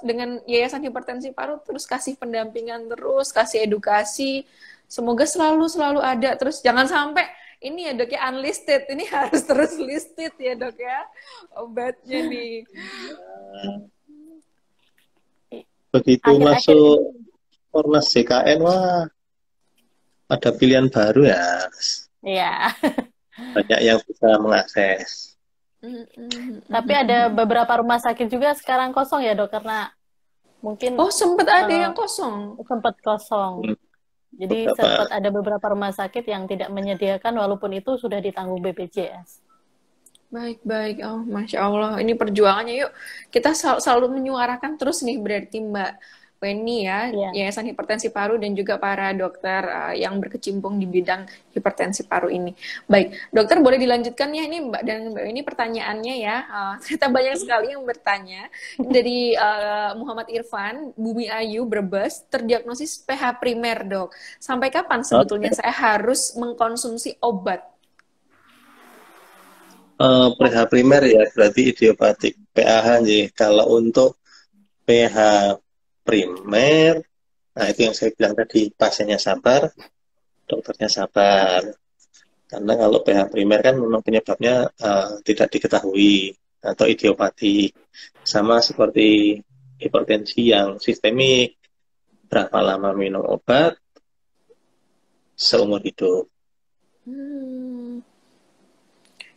dengan Yayasan Hipertensi Paru terus kasih pendampingan terus, kasih edukasi. Semoga selalu ada. Terus jangan sampai ini ya Dok ya unlisted. Ini harus terus listed ya Dok ya obatnya nih. Begitu masuk Ormas JKN, wah ada pilihan baru ya. Iya. Banyak yang bisa mengakses. Tapi ada beberapa rumah sakit juga sekarang kosong ya, Dok, karena mungkin sempat ada yang kosong. Sempat kosong. Jadi sempat ada beberapa rumah sakit yang tidak menyediakan walaupun itu sudah ditanggung BPJS. Baik. Oh, Masya Allah. Ini perjuangannya. Yuk, kita selalu menyuarakan terus nih berarti Mbak Weni ya, Yayasan Hipertensi Paru dan juga para dokter yang berkecimpung di bidang hipertensi paru ini. Baik, dokter boleh dilanjutkan ya ini Mbak dan Mbak Weni pertanyaannya ya. Ternyata banyak sekali yang bertanya. Dari Muhammad Irfan, Bumi Ayu, Brebes, terdiagnosis PH primer, Dok. Sampai kapan sebetulnya saya harus mengkonsumsi obat? PH primer ya berarti idiopatik PAH nih. Kalau untuk PH primer, nah itu yang saya bilang tadi, pasiennya sabar, dokternya sabar. Karena kalau PH primer kan memang penyebabnya tidak diketahui atau idiopatik. Sama seperti hipertensi yang sistemik, berapa lama minum obat, seumur hidup.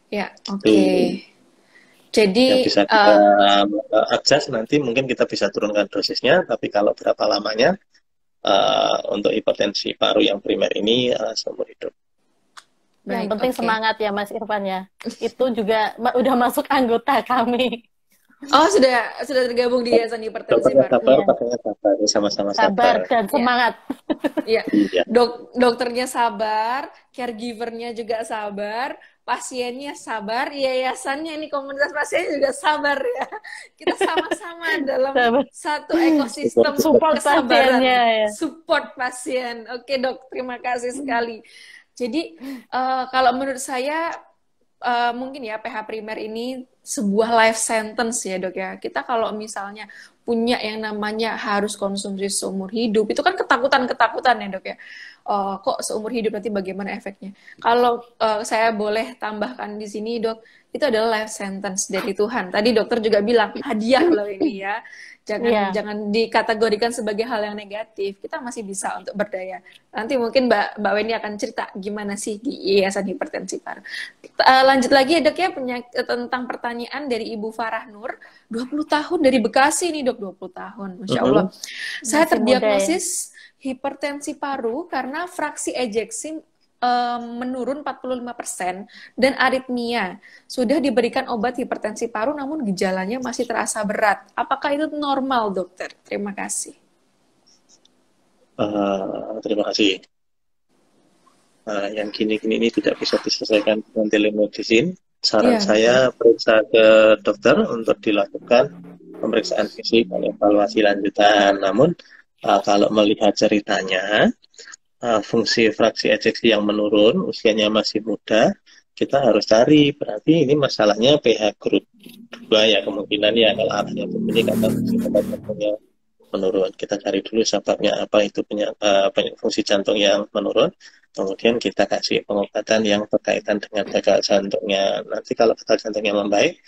Ya, oke. Jadi yang bisa kita adjust nanti mungkin kita bisa turunkan dosisnya, tapi kalau berapa lamanya untuk hipertensi paru yang primer ini seumur hidup. Yang penting semangat ya Mas Irfan ya. Itu juga udah masuk anggota kami. Oh, sudah tergabung di Yayasan Hipertensi Paru. Sabar, sama-sama sabar dan semangat. Iya. Dokternya sabar, caregivernya juga sabar, pasiennya sabar, yayasannya ini komunitas pasien juga sabar ya. Kita sama-sama dalam satu ekosistem support pasiennya ya. Support pasien. Oke, Dok, terima kasih sekali. Jadi kalau menurut saya mungkin ya PH primer ini sebuah life sentence ya dok ya. Kita kalau misalnya punya yang namanya harus konsumsi seumur hidup, itu kan ketakutan-ketakutan ya dok ya. Kok seumur hidup nanti bagaimana efeknya? Kalau saya boleh tambahkan di sini dok, itu adalah life sentence dari Tuhan. Tadi dokter juga bilang hadiah loh ini ya. Jangan dikategorikan sebagai hal yang negatif. Kita masih bisa untuk berdaya. Nanti mungkin Mbak Weni akan cerita gimana sih di Yayasan Hipertensi Paru. Lanjut lagi ya dok ya, tentang pertanyaan dari Ibu Farah Nur, 20 tahun dari Bekasi nih dok, 20 tahun, Masya Allah. Saya terdiagnosis hipertensi paru karena fraksi ejeksi menurun 45% dan aritmia. Sudah diberikan obat hipertensi paru namun gejalanya masih terasa berat. Apakah itu normal dokter? Terima kasih. Terima kasih. Yang gini-gini ini tidak bisa diselesaikan dengan telemedicine. Saran saya periksa ke dokter untuk dilakukan pemeriksaan fisik dan evaluasi lanjutan. Namun kalau melihat ceritanya, fungsi fraksi ejeksi yang menurun, usianya masih muda, kita harus cari. Berarti ini masalahnya pH grup 2 ya, kemungkinan ya kalau arahnya begini karena fungsi jantungnya menurun. Kita cari dulu sebabnya apa itu fungsi jantung yang menurun. Kemudian kita kasih pengobatan yang berkaitan dengan gagal jantungnya. Nanti kalau gagal jantungnya membaik,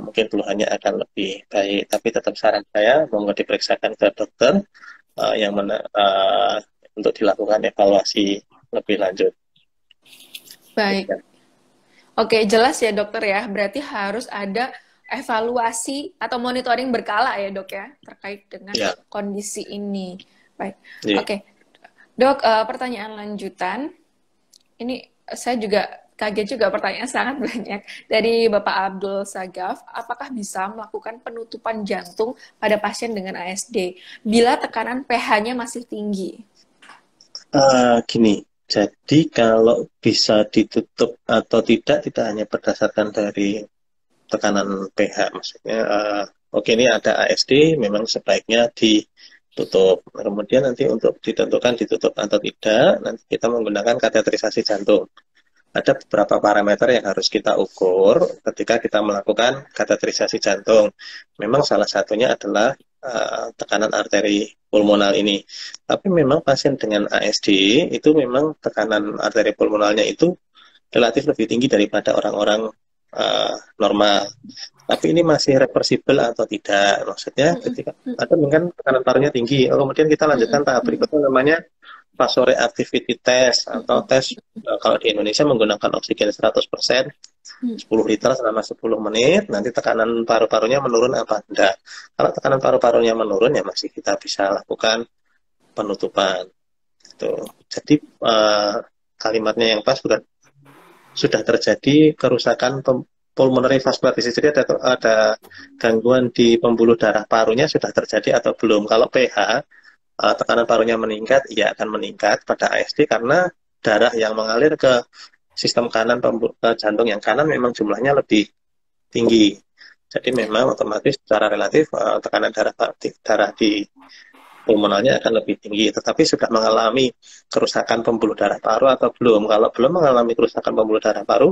mungkin keluhannya akan lebih baik. Tapi tetap saran saya, monggo diperiksakan ke dokter untuk dilakukan evaluasi lebih lanjut. Baik. Oke, jelas ya dokter ya. Berarti harus ada evaluasi atau monitoring berkala ya dok ya, terkait dengan kondisi ini. Baik. Oke. Dok, pertanyaan lanjutan. Ini saya juga kaget juga, pertanyaan sangat banyak. Dari Bapak Abdul Sagaf, apakah bisa melakukan penutupan jantung pada pasien dengan ASD bila tekanan pH-nya masih tinggi? Gini, jadi kalau bisa ditutup atau tidak hanya berdasarkan dari tekanan pH. Maksudnya, ini ada ASD, memang sebaiknya ditutup. Kemudian nanti untuk ditentukan ditutup atau tidak, nanti kita menggunakan kateterisasi jantung. Ada beberapa parameter yang harus kita ukur ketika kita melakukan kateterisasi jantung. Memang salah satunya adalah tekanan arteri pulmonal ini. Tapi memang pasien dengan ASD itu memang tekanan arteri pulmonalnya itu relatif lebih tinggi daripada orang-orang normal. Tapi ini masih reversible atau tidak? Maksudnya ketika ada mungkin tekanan parunya tinggi, kemudian kita lanjutkan tahap berikutnya namanya vasoreactivity test atau tes kalau di Indonesia menggunakan oksigen 100%, 10 liter selama 10 menit, nanti tekanan paru-parunya menurun apa enggak. Kalau tekanan paru-parunya menurun ya masih kita bisa lakukan penutupan. Jadi kalimatnya yang pas sudah terjadi kerusakan pulmonary vascular disease, jadi ada gangguan di pembuluh darah parunya sudah terjadi atau belum. Kalau pH tekanan parunya meningkat, ya akan meningkat pada ASD karena darah yang mengalir ke sistem kanan jantung yang kanan memang jumlahnya lebih tinggi. Jadi memang otomatis secara relatif tekanan darah di pulmonalnya akan lebih tinggi. Tetapi sudah mengalami kerusakan pembuluh darah paru atau belum? Kalau belum mengalami kerusakan pembuluh darah paru,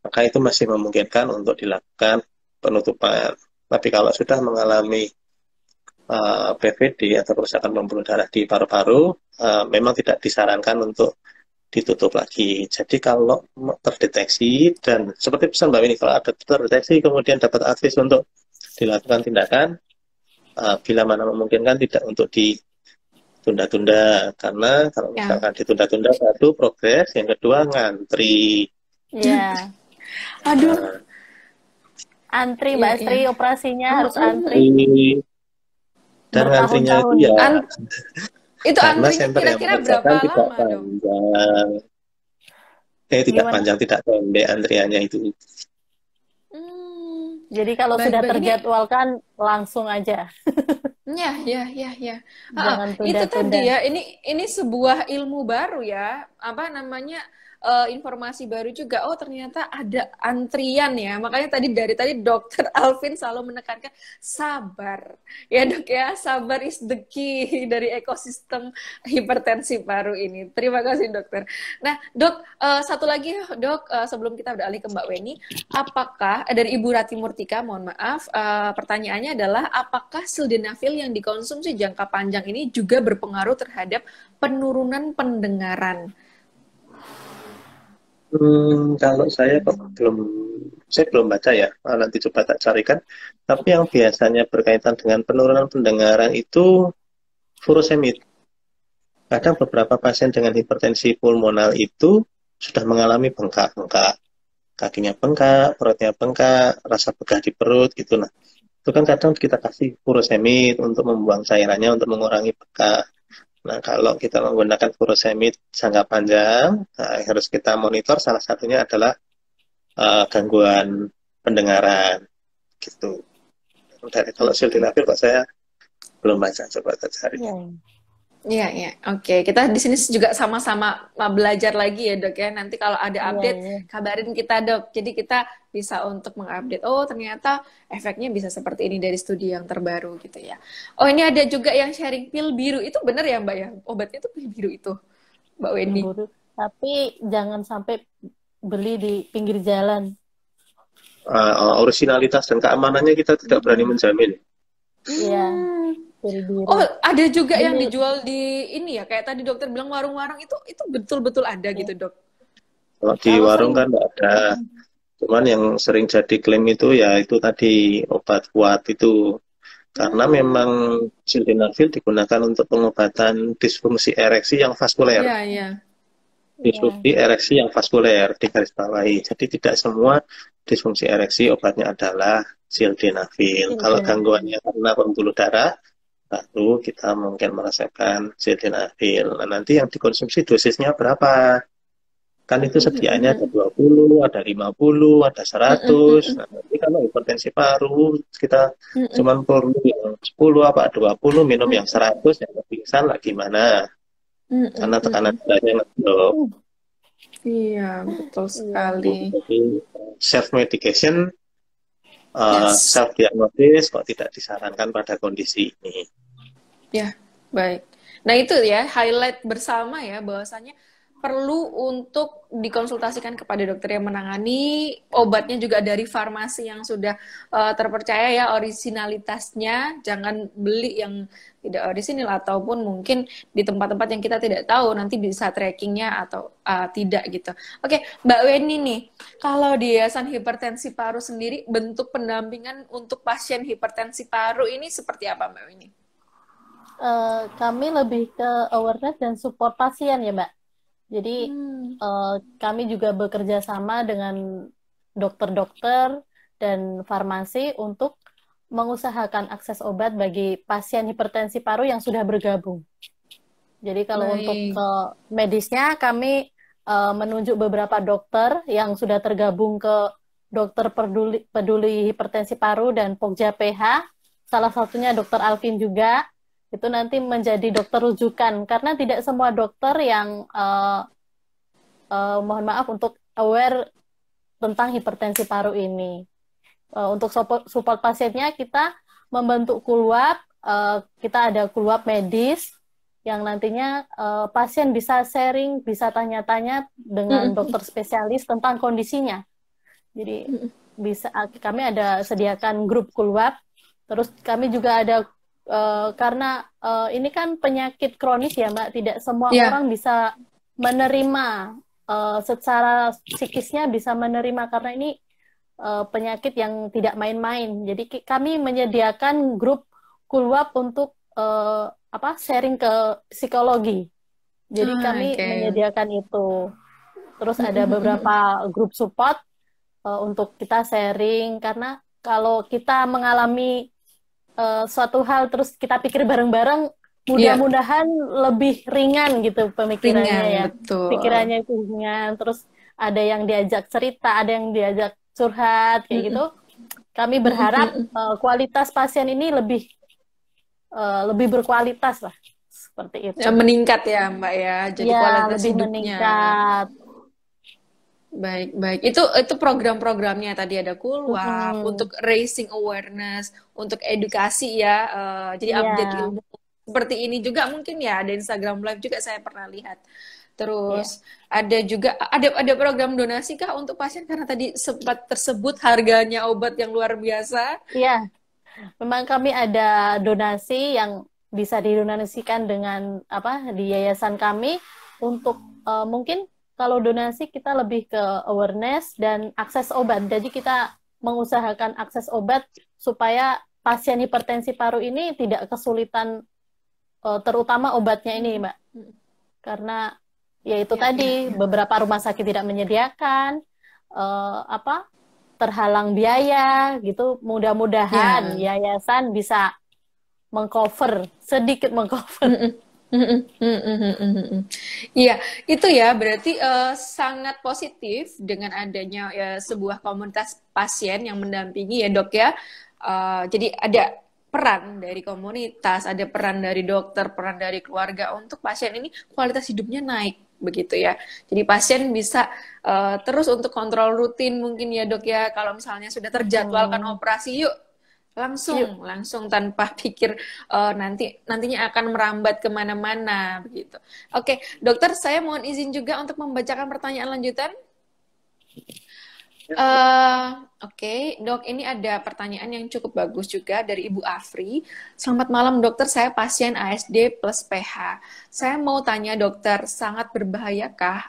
maka itu masih memungkinkan untuk dilakukan penutupan. Tapi kalau sudah mengalami PVD atau kerusakan pembuluh darah di paru-paru, memang tidak disarankan untuk ditutup lagi. Jadi kalau terdeteksi, dan seperti pesan Mbak Winnie, kalau ada terdeteksi kemudian dapat advis untuk dilakukan tindakan, bila mana memungkinkan tidak untuk ditunda-tunda, karena kalau misalkan ditunda-tunda, satu progres, yang kedua ngantri. Iya. Aduh. Antri Mbak Astri, operasinya harus antri. Dan ngantrinya itu ya itu antrinya kira-kira berapa lama dong? Tidak panjang, tidak pendek antriannya itu. Jadi kalau sudah terjadwalkan langsung aja. Ya. Itu tadi ya, ini sebuah ilmu baru ya. apa namanya informasi baru juga. Oh, ternyata ada antrian ya. Makanya dari tadi Dokter Alvin selalu menekankan sabar. Ya, Dok ya, sabar is the key dari ekosistem hipertensi paru ini. Terima kasih, Dokter. Nah, Dok, satu lagi, Dok, sebelum kita beralih ke Mbak Weni, apakah dari Ibu Rati Murtika, mohon maaf, pertanyaannya adalah apakah sildenafil yang dikonsumsi jangka panjang ini juga berpengaruh terhadap penurunan pendengaran? Kalau saya kok saya belum baca ya. Nanti coba tak carikan. Tapi yang biasanya berkaitan dengan penurunan pendengaran itu furosemid. Kadang beberapa pasien dengan hipertensi pulmonal itu sudah mengalami bengkak-bengkak. Kakinya bengkak, perutnya bengkak, rasa begah di perut gitu. Nah, itu kan kadang kita kasih furosemid untuk membuang cairannya, untuk mengurangi bengkak. Nah, kalau kita menggunakan furosemid jangka panjang, harus kita monitor. Salah satunya adalah gangguan pendengaran, gitu. Kalau sildenafil kok saya belum baca, coba kita cari. Iya, iya. Oke. Kita di sini juga sama-sama belajar lagi ya, Dok ya. Nanti kalau ada update, kabarin kita, Dok. Jadi kita bisa untuk mengupdate. Oh, ternyata efeknya bisa seperti ini dari studi yang terbaru gitu ya. Oh, ini ada juga yang sharing pil biru. Itu benar ya, Mbak ya? Obatnya itu pil biru itu, Mbak Wendy. Tapi jangan sampai beli di pinggir jalan. Originalitas dan keamanannya kita tidak berani menjamin. Iya. Oh, ada juga yang dijual di ini ya, kayak tadi dokter bilang warung-warung itu betul-betul ada gitu, Dok. Kalau di warung kan nggak ada. Cuman yang sering jadi klaim itu ya itu tadi obat kuat itu. Karena memang sildenafil digunakan untuk pengobatan disfungsi ereksi yang vaskuler. Iya, iya. Disfungsi ereksi yang vaskuler digarisbawahi. Jadi tidak semua disfungsi ereksi obatnya adalah sildenafil. Kalau gangguannya karena pembuluh darah, baru kita mungkin meresepkan sildenafil. Nah, nanti yang dikonsumsi dosisnya berapa? Kan itu sediaannya ada 20, ada 50, ada 100. Nah, nanti kalau hipertensi paru, kita cuma perlu yang 10 apa 20, minum yang 100, yang pingsan lah gimana? Karena tekanan darahnya ngedrop. Iya, betul sekali. Jadi, self-medication, self-diagnosis kok tidak disarankan pada kondisi ini. Ya, baik. Nah itu ya, highlight bersama ya, bahwasanya perlu untuk dikonsultasikan kepada dokter yang menangani, obatnya juga dari farmasi yang sudah terpercaya ya, originalitasnya, jangan beli yang tidak orisinil ataupun mungkin di tempat-tempat yang kita tidak tahu, nanti bisa trackingnya atau tidak gitu. Oke, Mbak Weni nih, kalau di Yayasan Hipertensi Paru sendiri, bentuk pendampingan untuk pasien hipertensi paru ini seperti apa, Mbak Weni? Kami lebih ke awareness dan support pasien ya, Mbak. Jadi kami juga bekerja sama dengan dokter-dokter dan farmasi untuk mengusahakan akses obat bagi pasien hipertensi paru yang sudah bergabung. Jadi kalau untuk ke medisnya kami menunjuk beberapa dokter yang sudah tergabung ke dokter peduli hipertensi paru dan Pokja PH. Salah satunya Dokter Alvin juga. Itu nanti menjadi dokter rujukan karena tidak semua dokter yang mohon maaf untuk aware tentang hipertensi paru ini. Untuk support pasiennya kita membentuk kulwab, kita ada kulwab medis yang nantinya pasien bisa sharing, bisa tanya-tanya dengan dokter spesialis tentang kondisinya. Jadi kami ada sediakan grup kulwab, terus kami juga ada karena ini kan penyakit kronis ya Mbak, tidak semua orang bisa menerima secara psikisnya bisa menerima karena ini penyakit yang tidak main-main. Jadi kami menyediakan grup kulwab untuk sharing ke psikologi. Jadi kami menyediakan itu. Terus ada beberapa grup support untuk kita sharing karena kalau kita mengalami suatu hal terus kita pikir bareng-bareng, mudah-mudahan lebih ringan gitu pemikirannya ya. Betul. Pikirannya itu ringan, terus ada yang diajak cerita, ada yang diajak curhat kayak gitu. Kami berharap kualitas pasien ini lebih berkualitas lah. seperti itu. Meningkat ya Mbak ya, jadi Ya, kualitas lebih hidupnya. meningkat. Baik. Itu program-programnya tadi ada Kulwap Mm-mm. untuk raising awareness, untuk edukasi ya. Jadi update Iya, ilmu seperti ini juga mungkin ya, ada Instagram Live juga saya pernah lihat. iya, Terus ada juga ada program donasi kah untuk pasien karena tadi sempat tersebut harganya obat yang luar biasa. iya. Memang kami ada donasi yang bisa didonasikan dengan apa di yayasan kami untuk mungkin kalau donasi kita lebih ke awareness dan akses obat. Jadi kita mengusahakan akses obat supaya pasien hipertensi paru ini tidak kesulitan terutama obatnya ini, Mbak. Karena ya itu tadi beberapa rumah sakit tidak menyediakan apa terhalang biaya gitu. Mudah-mudahan yayasan bisa sedikit mengcover. Iya, itu ya berarti sangat positif dengan adanya sebuah komunitas pasien yang mendampingi ya dok ya. Jadi ada peran dari komunitas, ada peran dari dokter, peran dari keluarga untuk pasien ini kualitas hidupnya naik begitu ya. Jadi pasien bisa terus untuk kontrol rutin mungkin ya dok ya. Kalau misalnya sudah terjadwalkan operasi, yuk langsung tanpa pikir nantinya akan merambat kemana-mana begitu. Oke, dokter, saya mohon izin juga untuk membacakan pertanyaan lanjutan. Oke, dok, ini ada pertanyaan yang cukup bagus juga dari Ibu Afri. Selamat malam dokter, saya pasien ASD plus PH. Saya mau tanya dokter, sangat berbahayakah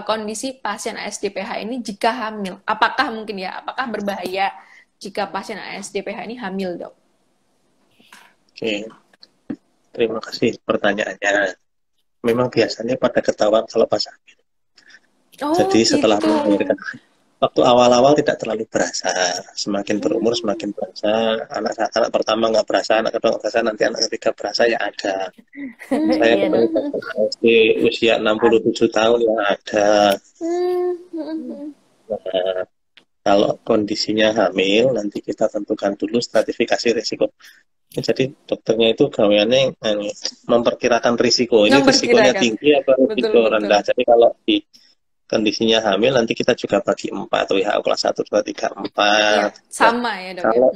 kondisi pasien ASD PH ini jika hamil? Apakah berbahaya jika pasien ASD PH ini hamil, dok? Oke, terima kasih pertanyaannya. Memang biasanya pada ketahuan kalau pas hamil. Jadi setelah melahirkan, waktu awal-awal tidak terlalu berasa. Semakin berumur semakin berasa. Anak pertama nggak berasa, anak kedua nggak berasa, nanti anak ketiga berasa ya ada. Saya ketemu ASD usia 67 tahun ya ada. Nah, kalau kondisinya hamil, nanti kita tentukan dulu stratifikasi risiko. Jadi dokternya itu gaweannya memperkirakan risiko. Ini risikonya tinggi atau risiko rendah. Jadi kalau di kondisinya hamil, nanti kita juga bagi 4. WHO kelas 1, 2, 3, 4. Sama ya dok. Kalau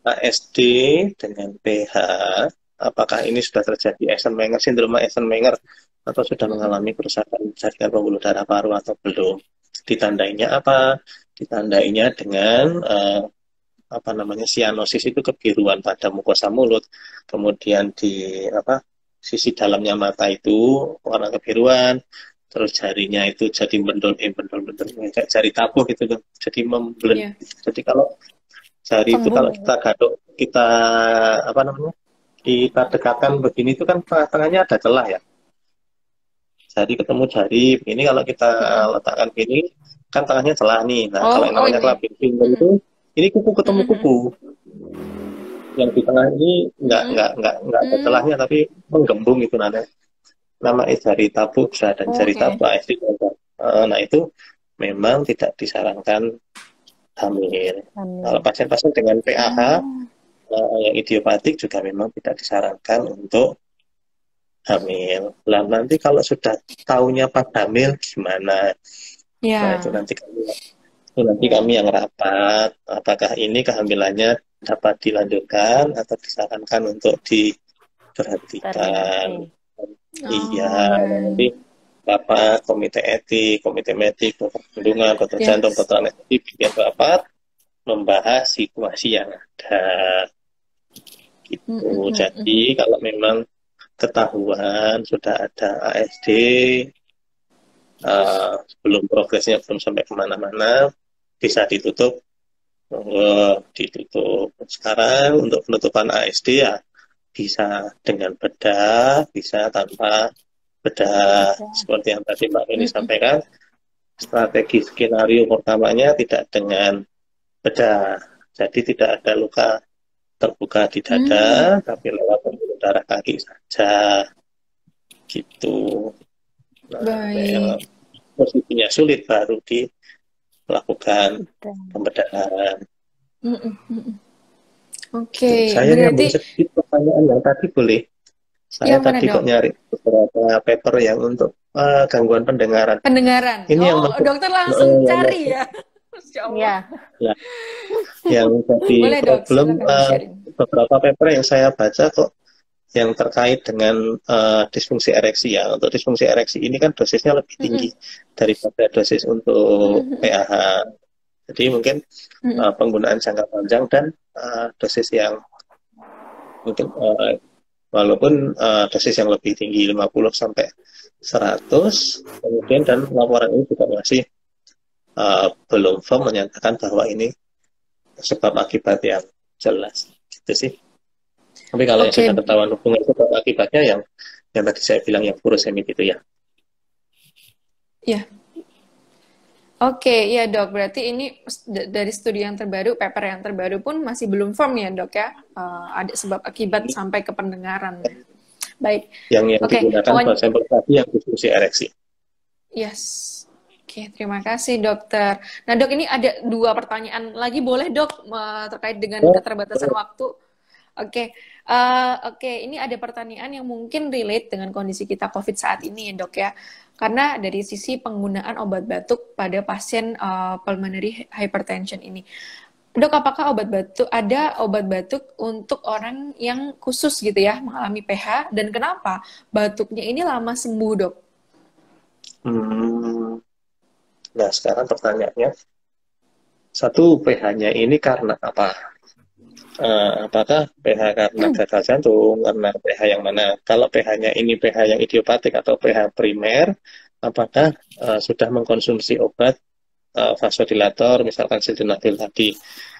ASD dengan PH, apakah ini sudah terjadi Eisenmenger, sindroma Eisenmenger, atau sudah mengalami kerusakan jaringan pembuluh darah paru atau belum? Ditandainya apa? Ditandainya dengan sianosis, itu kebiruan pada mukosa mulut, kemudian di sisi dalamnya mata itu warna kebiruan, terus jarinya itu jadi bendol kayak jari tabuh gitu kan, jadi membelit. Jadi kalau jari itu kalau kita gaduk, kita kita dekatkan begini itu kan tengahnya ada celah ya. Jadi ketemu jari begini, kalau kita letakkan begini kan tengahnya celah nih. Nah, kalau yang namanya clubbing finger itu, ini kuku ketemu kuku. Yang di tengah ini nggak ada celahnya, tapi menggembung itu namanya jari tabuh dan jari tabuh ASD. Nah, itu memang tidak disarankan hamil. Kalau pasien-pasien dengan PAH yang idiopatik juga memang tidak disarankan untuk hamil. Nah, nanti kalau sudah tahunya pas hamil gimana? Nah, itu nanti kami yang rapat, apakah ini kehamilannya dapat dilanjutkan atau disarankan untuk diperhatikan. Iya, nanti Bapak komite etik, komite medik, dokter kandungan, dokter jantung, dokter anestesi bikin rapat membahas situasi yang ada. Gitu. Jadi kalau memang ketahuan sudah ada ASD, belum progresnya belum sampai kemana-mana, bisa ditutup. Sekarang untuk penutupan ASD ya bisa dengan bedah, bisa tanpa bedah. Seperti yang tadi Mbak Feni sampaikan, strategi skenario pertamanya tidak dengan bedah, jadi tidak ada luka terbuka di dada, tapi lewat pembuluh darah kaki saja, gitu. Nah, posisinya sulit baru dilakukan pembedahan. Oke, saya nyambung sedikit pertanyaan yang tadi boleh. Saya Yang mana, tadi Dok? kok nyari beberapa paper yang untuk gangguan pendengaran. Pendengaran. Ini yang Oh, masuk, dokter langsung yang cari masuk, ya. Masya Allah. Ya, ya, yang jadi Boleh, Dok, problem silakan di-sharing. beberapa paper yang saya baca kok yang terkait dengan disfungsi ereksi ya. Untuk disfungsi ereksi ini kan dosisnya lebih tinggi daripada dosis untuk PAH. Jadi mungkin penggunaan jangka panjang dan dosis yang mungkin walaupun dosis yang lebih tinggi 50 sampai 100, kemudian dan laporan ini juga masih belum firm menyatakan bahwa ini sebab akibat yang jelas gitu sih. Tapi kalau yang Oke, sudah ketahuan hubungan sebab akibatnya yang tadi saya bilang yang furosemid itu ya. ya. Oke, ya dok. Berarti ini dari studi yang terbaru, paper yang terbaru pun masih belum firm ya dok ya. Ada sebab akibat sampai ke pendengaran. Baik. Yang Oke, digunakan buat sampel tadi yang disfungsi ereksi. yes. Oke, terima kasih dokter. Nah dok, ini ada 2 pertanyaan lagi, boleh dok, terkait dengan keterbatasan waktu? Oke, oke. Ini ada pertanyaan yang mungkin relate dengan kondisi kita COVID saat ini ya dok ya. Karena dari sisi penggunaan obat batuk pada pasien pulmonary hypertension ini. Dok, apakah ada obat batuk untuk orang yang khusus gitu ya, mengalami PH, dan kenapa batuknya ini lama sembuh dok? Nah, sekarang pertanyaannya, satu pH-nya ini karena apa? Apakah pH karena gagal jantung, karena pH yang mana? Kalau pH-nya ini pH yang idiopatik atau pH primer, apakah sudah mengkonsumsi obat vasodilator, misalkan sildenafil tadi?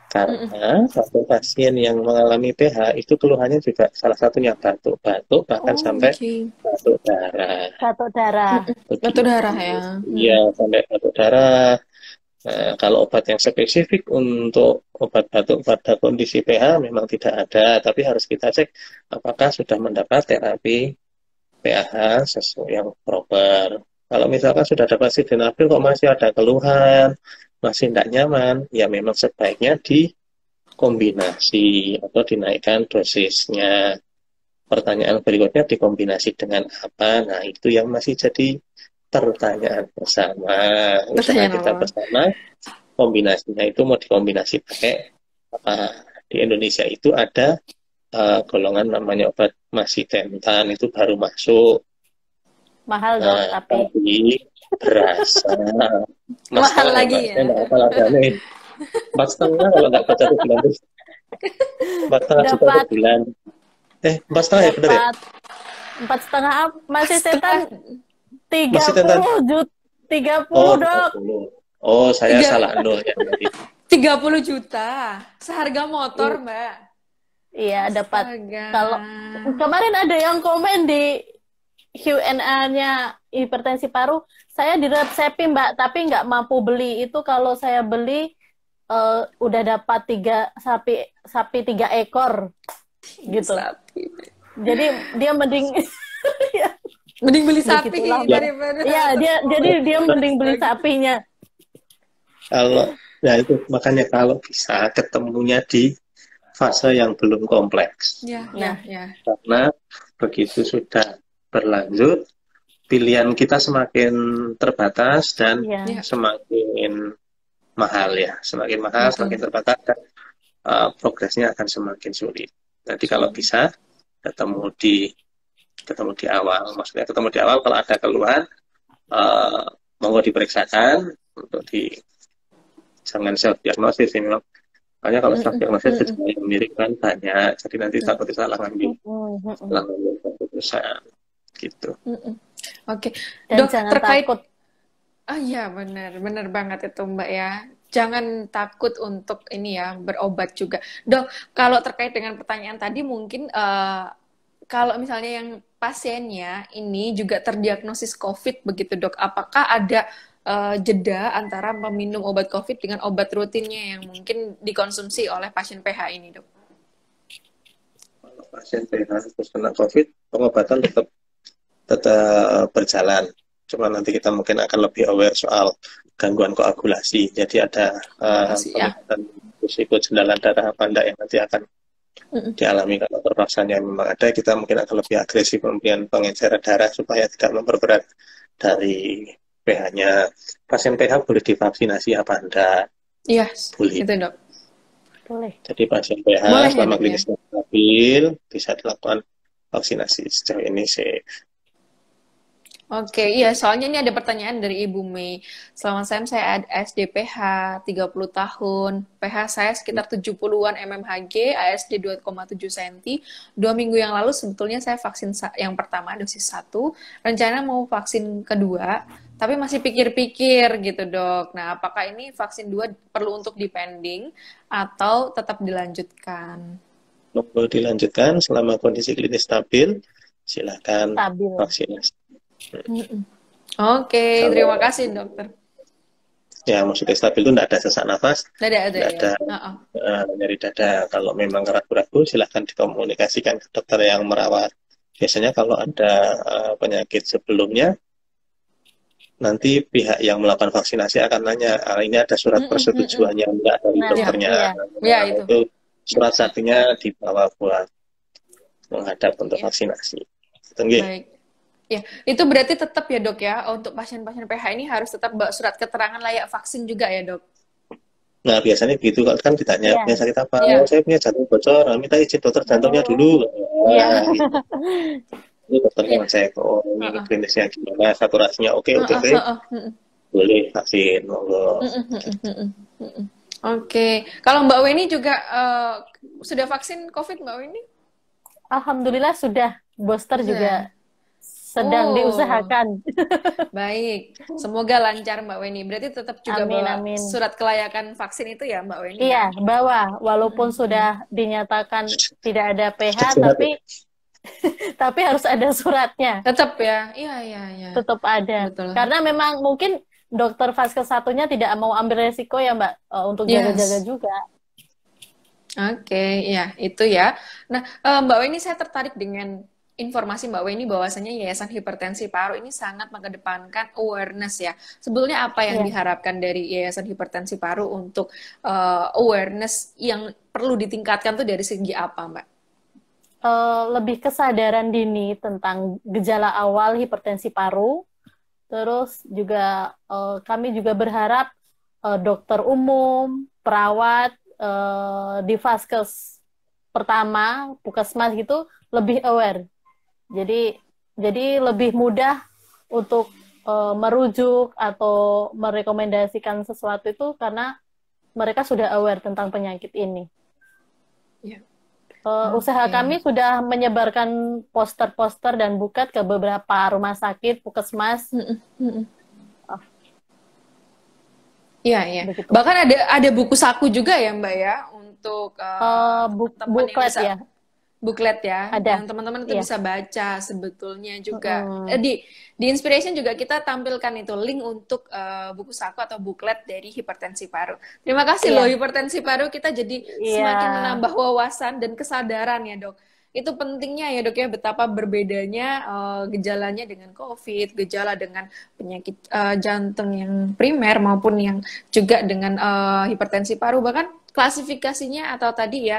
Karena satu pasien yang mengalami pH itu keluhannya juga salah satunya batuk-batuk, bahkan sampai batuk darah. batuk darah. Batuk darah ya. Iya, sampai batuk darah. Nah, kalau obat yang spesifik untuk obat batuk pada kondisi pH memang tidak ada, tapi harus kita cek apakah sudah mendapat terapi pH sesuai yang proper. Kalau misalkan sudah dapat sildenafil kok masih ada keluhan, masih tidak nyaman, ya memang sebaiknya dikombinasi atau dinaikkan dosisnya. Pertanyaan berikutnya dikombinasi dengan apa? Nah, itu yang masih jadi pertanyaan bersama. Usaha kita bersama, kombinasinya itu mau dikombinasi pakai apa? Di Indonesia itu ada golongan namanya obat masitentan, itu baru masuk. Mahal dong, tapi berasa mahal lagi ya. Nih. 4,5 kalau nggak baca bulan itu. 4,5 juta per bulan. 4,5 ya benar ya? 4,5 masih setan 30 dok. Oh, saya salah nol ya berarti. 30 juta seharga motor mbak. Iya, dapat. Kalau kemarin ada yang komen di Q&A-nya hipertensi paru, saya diresepin mbak, tapi nggak mampu beli. Itu kalau saya beli udah dapat 3 sapi 3 ekor gitu. Jadi dia mending mending beli sapi daripada. Iya, dia mending beli sapinya. Kalau ya itu makanya kalau bisa ketemunya di fase yang belum kompleks. Ya. Karena begitu sudah berlanjut, pilihan kita semakin terbatas dan semakin mahal ya. Semakin mahal, semakin terbatas dan progresnya akan semakin sulit. Jadi kalau bisa ketemu di awal. Maksudnya ketemu di awal kalau ada keluhan, monggo diperiksakan untuk jangan self diagnosis ini memang. Makanya kalau self diagnosis gejala yang mirip kan banyak, jadi nanti takut salah ngambil keputusan gitu. Oke. Dan Dok, jangan terkait takut. Iya benar banget itu mbak ya. Jangan takut untuk ini ya berobat juga. Dok, kalau terkait dengan pertanyaan tadi mungkin kalau misalnya yang pasiennya ini juga terdiagnosis COVID begitu dok, apakah ada jeda antara meminum obat COVID dengan obat rutinnya yang mungkin dikonsumsi oleh pasien PH ini dok? Kalau pasien PH terus kena COVID, pengobatan tetap berjalan. Cuma nanti kita mungkin akan lebih aware soal gangguan koagulasi. Jadi ada pengobatan risiko jendalan darah apa enggak yang nanti akan dialami. Kalau terpaksanya memang ada, kita mungkin akan lebih agresif pemberian pengenceran darah supaya tidak memperberat dari pH-nya. Pasien pH boleh divaksinasi apa enggak? Iya, Boleh. itu dok. Boleh. Jadi pasien pH Boleh ya selama dok ya. klinisnya stabil bisa dilakukan vaksinasi. Sejauh ini safe. Oke, iya, soalnya ini ada pertanyaan dari Ibu Mei. Selamat siang, saya SDPH 30 tahun. pH saya sekitar 70-an mmHg, ASD 2,7 cm. 2 minggu yang lalu sebetulnya saya vaksin yang pertama, dosis 1. Rencana mau vaksin kedua, tapi masih pikir-pikir gitu dok. Nah, apakah ini vaksin 2 perlu untuk dipending atau tetap dilanjutkan? Mau dilanjutkan selama kondisi klinis stabil, silakan Stabil. vaksinasi. Oke, terima kasih dokter. Ya, maksudnya stabil itu tidak ada sesak nafas, Ada tidak ya. ada nyeri dada. Kalau memang ragu-ragu, silahkan dikomunikasikan ke dokter yang merawat. Biasanya kalau ada penyakit sebelumnya, nanti pihak yang melakukan vaksinasi akan nanya, ini ada surat persetujuannya enggak dari Nah, dokternya. iya. Nah, itu surat saktinya dibawa buat menghadap untuk Iya. vaksinasi. Itu nggih. Baik. Ya, itu berarti tetap ya dok ya, untuk pasien-pasien PH ini harus tetap bawa surat keterangan layak vaksin juga ya dok? Nah, biasanya begitu kan ditanya, Iya. punya sakit apa? Iya. Oh, saya punya jantung bocor, minta izin dokter jantungnya dulu. Iya. Nah, gitu. Ini dokternya ngecek, oh ini klinisnya gimana, saturasinya oke, boleh vaksin, monggo. Oke. Kalau Mbak Weni juga sudah vaksin COVID Mbak Weni? Alhamdulillah sudah, booster juga sedang diusahakan. Baik, semoga lancar Mbak Weni. Berarti tetap juga bawa surat kelayakan vaksin itu ya Mbak Weni? Iya, bawa. Walaupun sudah dinyatakan tidak ada pH, tapi harus ada suratnya. Tetap ya? Iya. Tetap ada. Betul. Karena memang mungkin dokter fase satunya tidak mau ambil resiko ya Mbak, untuk jaga-jaga juga. Oke, ya itu ya. Nah, Mbak Weni, saya tertarik dengan informasi Mbak Weni bahwasanya Yayasan Hipertensi Paru ini sangat mengedepankan awareness ya. Sebetulnya apa yang diharapkan dari Yayasan Hipertensi Paru untuk awareness yang perlu ditingkatkan tuh dari segi apa Mbak? Lebih kesadaran dini tentang gejala awal hipertensi paru. Terus juga kami juga berharap dokter umum, perawat di vaskes pertama, puskesmas gitu lebih aware. Jadi lebih mudah untuk merujuk atau merekomendasikan sesuatu itu karena mereka sudah aware tentang penyakit ini. Yeah. Usaha kami sudah menyebarkan poster-poster dan buklet ke beberapa rumah sakit, puskesmas. Iya. Bahkan ada buku saku juga ya Mbak ya untuk buklet ya. Buklet ya, ada. yang teman-teman itu bisa baca sebetulnya juga. Di Inspiration juga kita tampilkan itu link untuk buku saku atau buklet dari hipertensi paru. Terima kasih loh hipertensi paru, kita jadi semakin menambah wawasan dan kesadaran ya dok. Itu pentingnya ya dok ya, betapa berbedanya gejalanya dengan COVID, gejala dengan penyakit jantung yang primer maupun yang juga dengan hipertensi paru, bahkan klasifikasinya atau tadi ya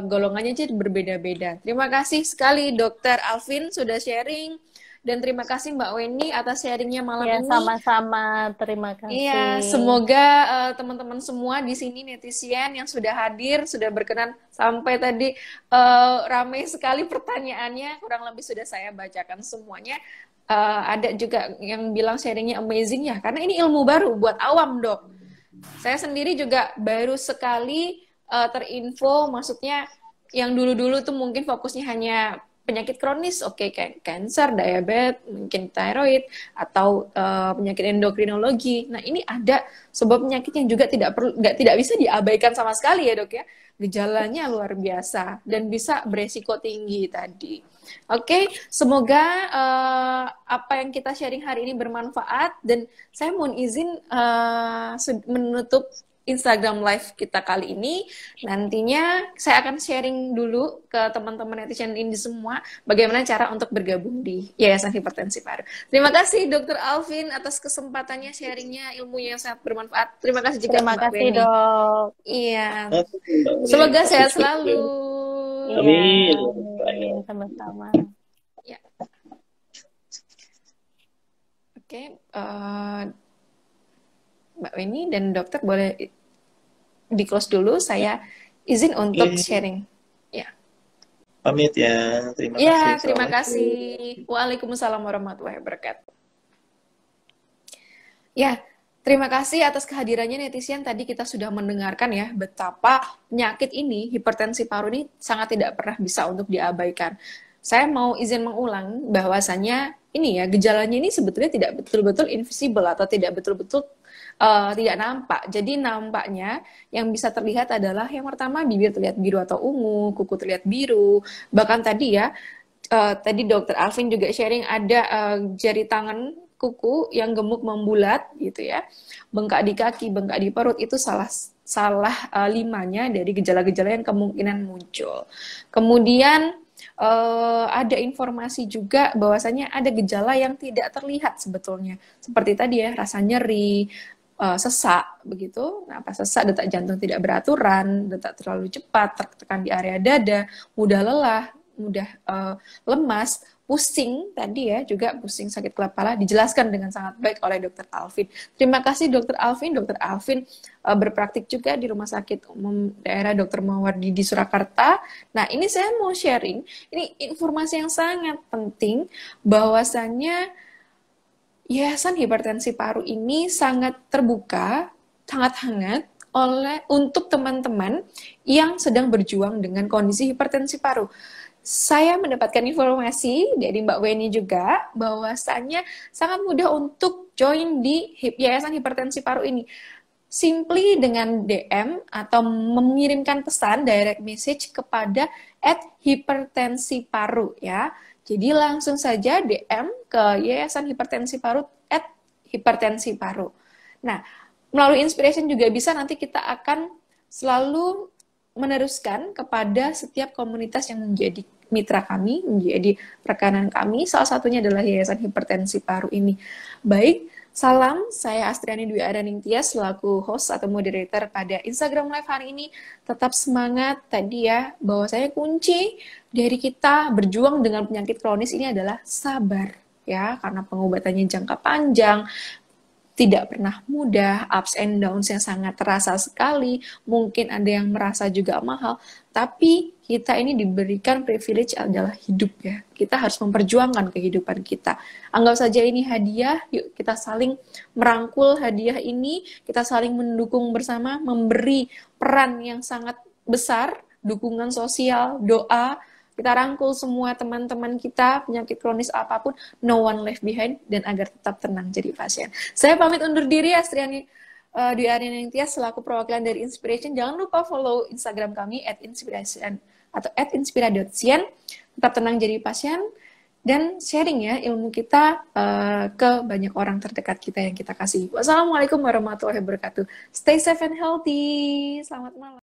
golongannya jadi berbeda-beda. Terima kasih sekali Dokter Alvin sudah sharing, dan terima kasih Mbak Weni atas sharingnya malam ini. Sama-sama, terima kasih. Iya, semoga teman-teman semua di sini netizen yang sudah hadir sudah berkenan sampai tadi ramai sekali pertanyaannya, kurang lebih sudah saya bacakan semuanya. Ada juga yang bilang sharingnya amazing ya, karena ini ilmu baru buat awam dok. Saya sendiri juga baru sekali terinfo, maksudnya yang dulu-dulu tuh mungkin fokusnya hanya penyakit kronis, kayak cancer, diabetes, mungkin thyroid, atau penyakit endokrinologi. Nah, ini ada sebuah penyakit yang juga tidak bisa diabaikan sama sekali ya dok ya. Gejalanya luar biasa dan bisa beresiko tinggi tadi. Semoga apa yang kita sharing hari ini bermanfaat, dan saya mohon izin menutup Instagram Live kita kali ini. Nantinya saya akan sharing dulu ke teman-teman netizen ini semua bagaimana cara untuk bergabung di Yayasan Hipertensi Paru. Terima kasih Dr. Alvin atas kesempatannya sharingnya, ilmunya yang sangat bermanfaat. Terima kasih juga Terima Mbak kasih, Weni. Dok. Iya. Oke, Mbak Weni. Semoga sehat selalu. Iya, Amin. amin. Sama-sama. Ya. Oke, Mbak Weni dan dokter boleh di-close dulu. Saya izin untuk Oke. sharing. Ya. Pamit ya. Terima Ya, kasih. terima Assalamualaikum. kasih. Waalaikumsalam warahmatullahi wabarakatuh. Ya, terima kasih atas kehadirannya netizen. Tadi kita sudah mendengarkan ya betapa penyakit ini, hipertensi paru ini sangat tidak pernah bisa untuk diabaikan. Saya mau izin mengulang bahwasannya ini ya, gejalanya ini sebetulnya tidak betul-betul invisible atau tidak betul-betul tidak nampak. Jadi nampaknya yang bisa terlihat adalah yang pertama bibir terlihat biru atau ungu, kuku terlihat biru. Bahkan tadi ya, tadi Dokter Alvin juga sharing ada jari tangan kuku yang gemuk membulat gitu ya, bengkak di kaki, bengkak di perut, itu salah 5-nya dari gejala-gejala yang kemungkinan muncul. Kemudian ada informasi juga bahwasanya ada gejala yang tidak terlihat sebetulnya, seperti tadi ya, rasa nyeri, sesak begitu. Nah, pas sesak, detak jantung tidak beraturan, detak terlalu cepat, tertekan di area dada, mudah lelah, mudah lemas, pusing tadi ya, juga pusing, sakit kepala, dijelaskan dengan sangat baik oleh Dr. Alvin. Terima kasih Dr. Alvin. Dr. Alvin berpraktik juga di Rumah Sakit Umum Daerah Dr. Mawardi di Surakarta. Nah, ini saya mau sharing, ini informasi yang sangat penting, bahwasannya Yayasan Hipertensi Paru ini sangat terbuka, sangat hangat untuk teman-teman yang sedang berjuang dengan kondisi hipertensi paru. Saya mendapatkan informasi dari Mbak Weni juga bahwasannya sangat mudah untuk join di Yayasan Hipertensi Paru ini. Simply dengan DM atau mengirimkan pesan direct message kepada @hipertensiparu ya. Jadi langsung saja DM ke Yayasan Hipertensi Paru @hipertensiparu. Nah, melalui Inspiration juga bisa, nanti kita akan selalu meneruskan kepada setiap komunitas yang menjadi mitra kami, menjadi rekanan kami. Salah satunya adalah Yayasan Hipertensi Paru ini. Baik, salam, saya Astriani Dwi Araning Tias selaku host atau moderator pada Instagram Live hari ini. Tetap semangat tadi ya, bahwa saya kunci dari kita berjuang dengan penyakit kronis ini adalah sabar ya, karena pengobatannya jangka panjang, tidak pernah mudah, ups and downs yang sangat terasa sekali, mungkin ada yang merasa juga mahal, tapi kita ini diberikan privilege adalah hidup ya. Kita harus memperjuangkan kehidupan kita. Anggap saja ini hadiah, yuk kita saling merangkul hadiah ini, kita saling mendukung bersama, memberi peran yang sangat besar, dukungan sosial, doa, kita rangkul semua teman-teman kita, penyakit kronis apapun, no one left behind, dan agar tetap tenang jadi pasien. Saya pamit undur diri, Astriani Dwi Araning Tias selaku perwakilan dari Inspiration. Jangan lupa follow Instagram kami @inspiration atau @inspira.cien. Tetap tenang jadi pasien, dan sharing ya ilmu kita ke banyak orang terdekat kita yang kita kasih. Wassalamualaikum warahmatullahi wabarakatuh. Stay safe and healthy. Selamat malam.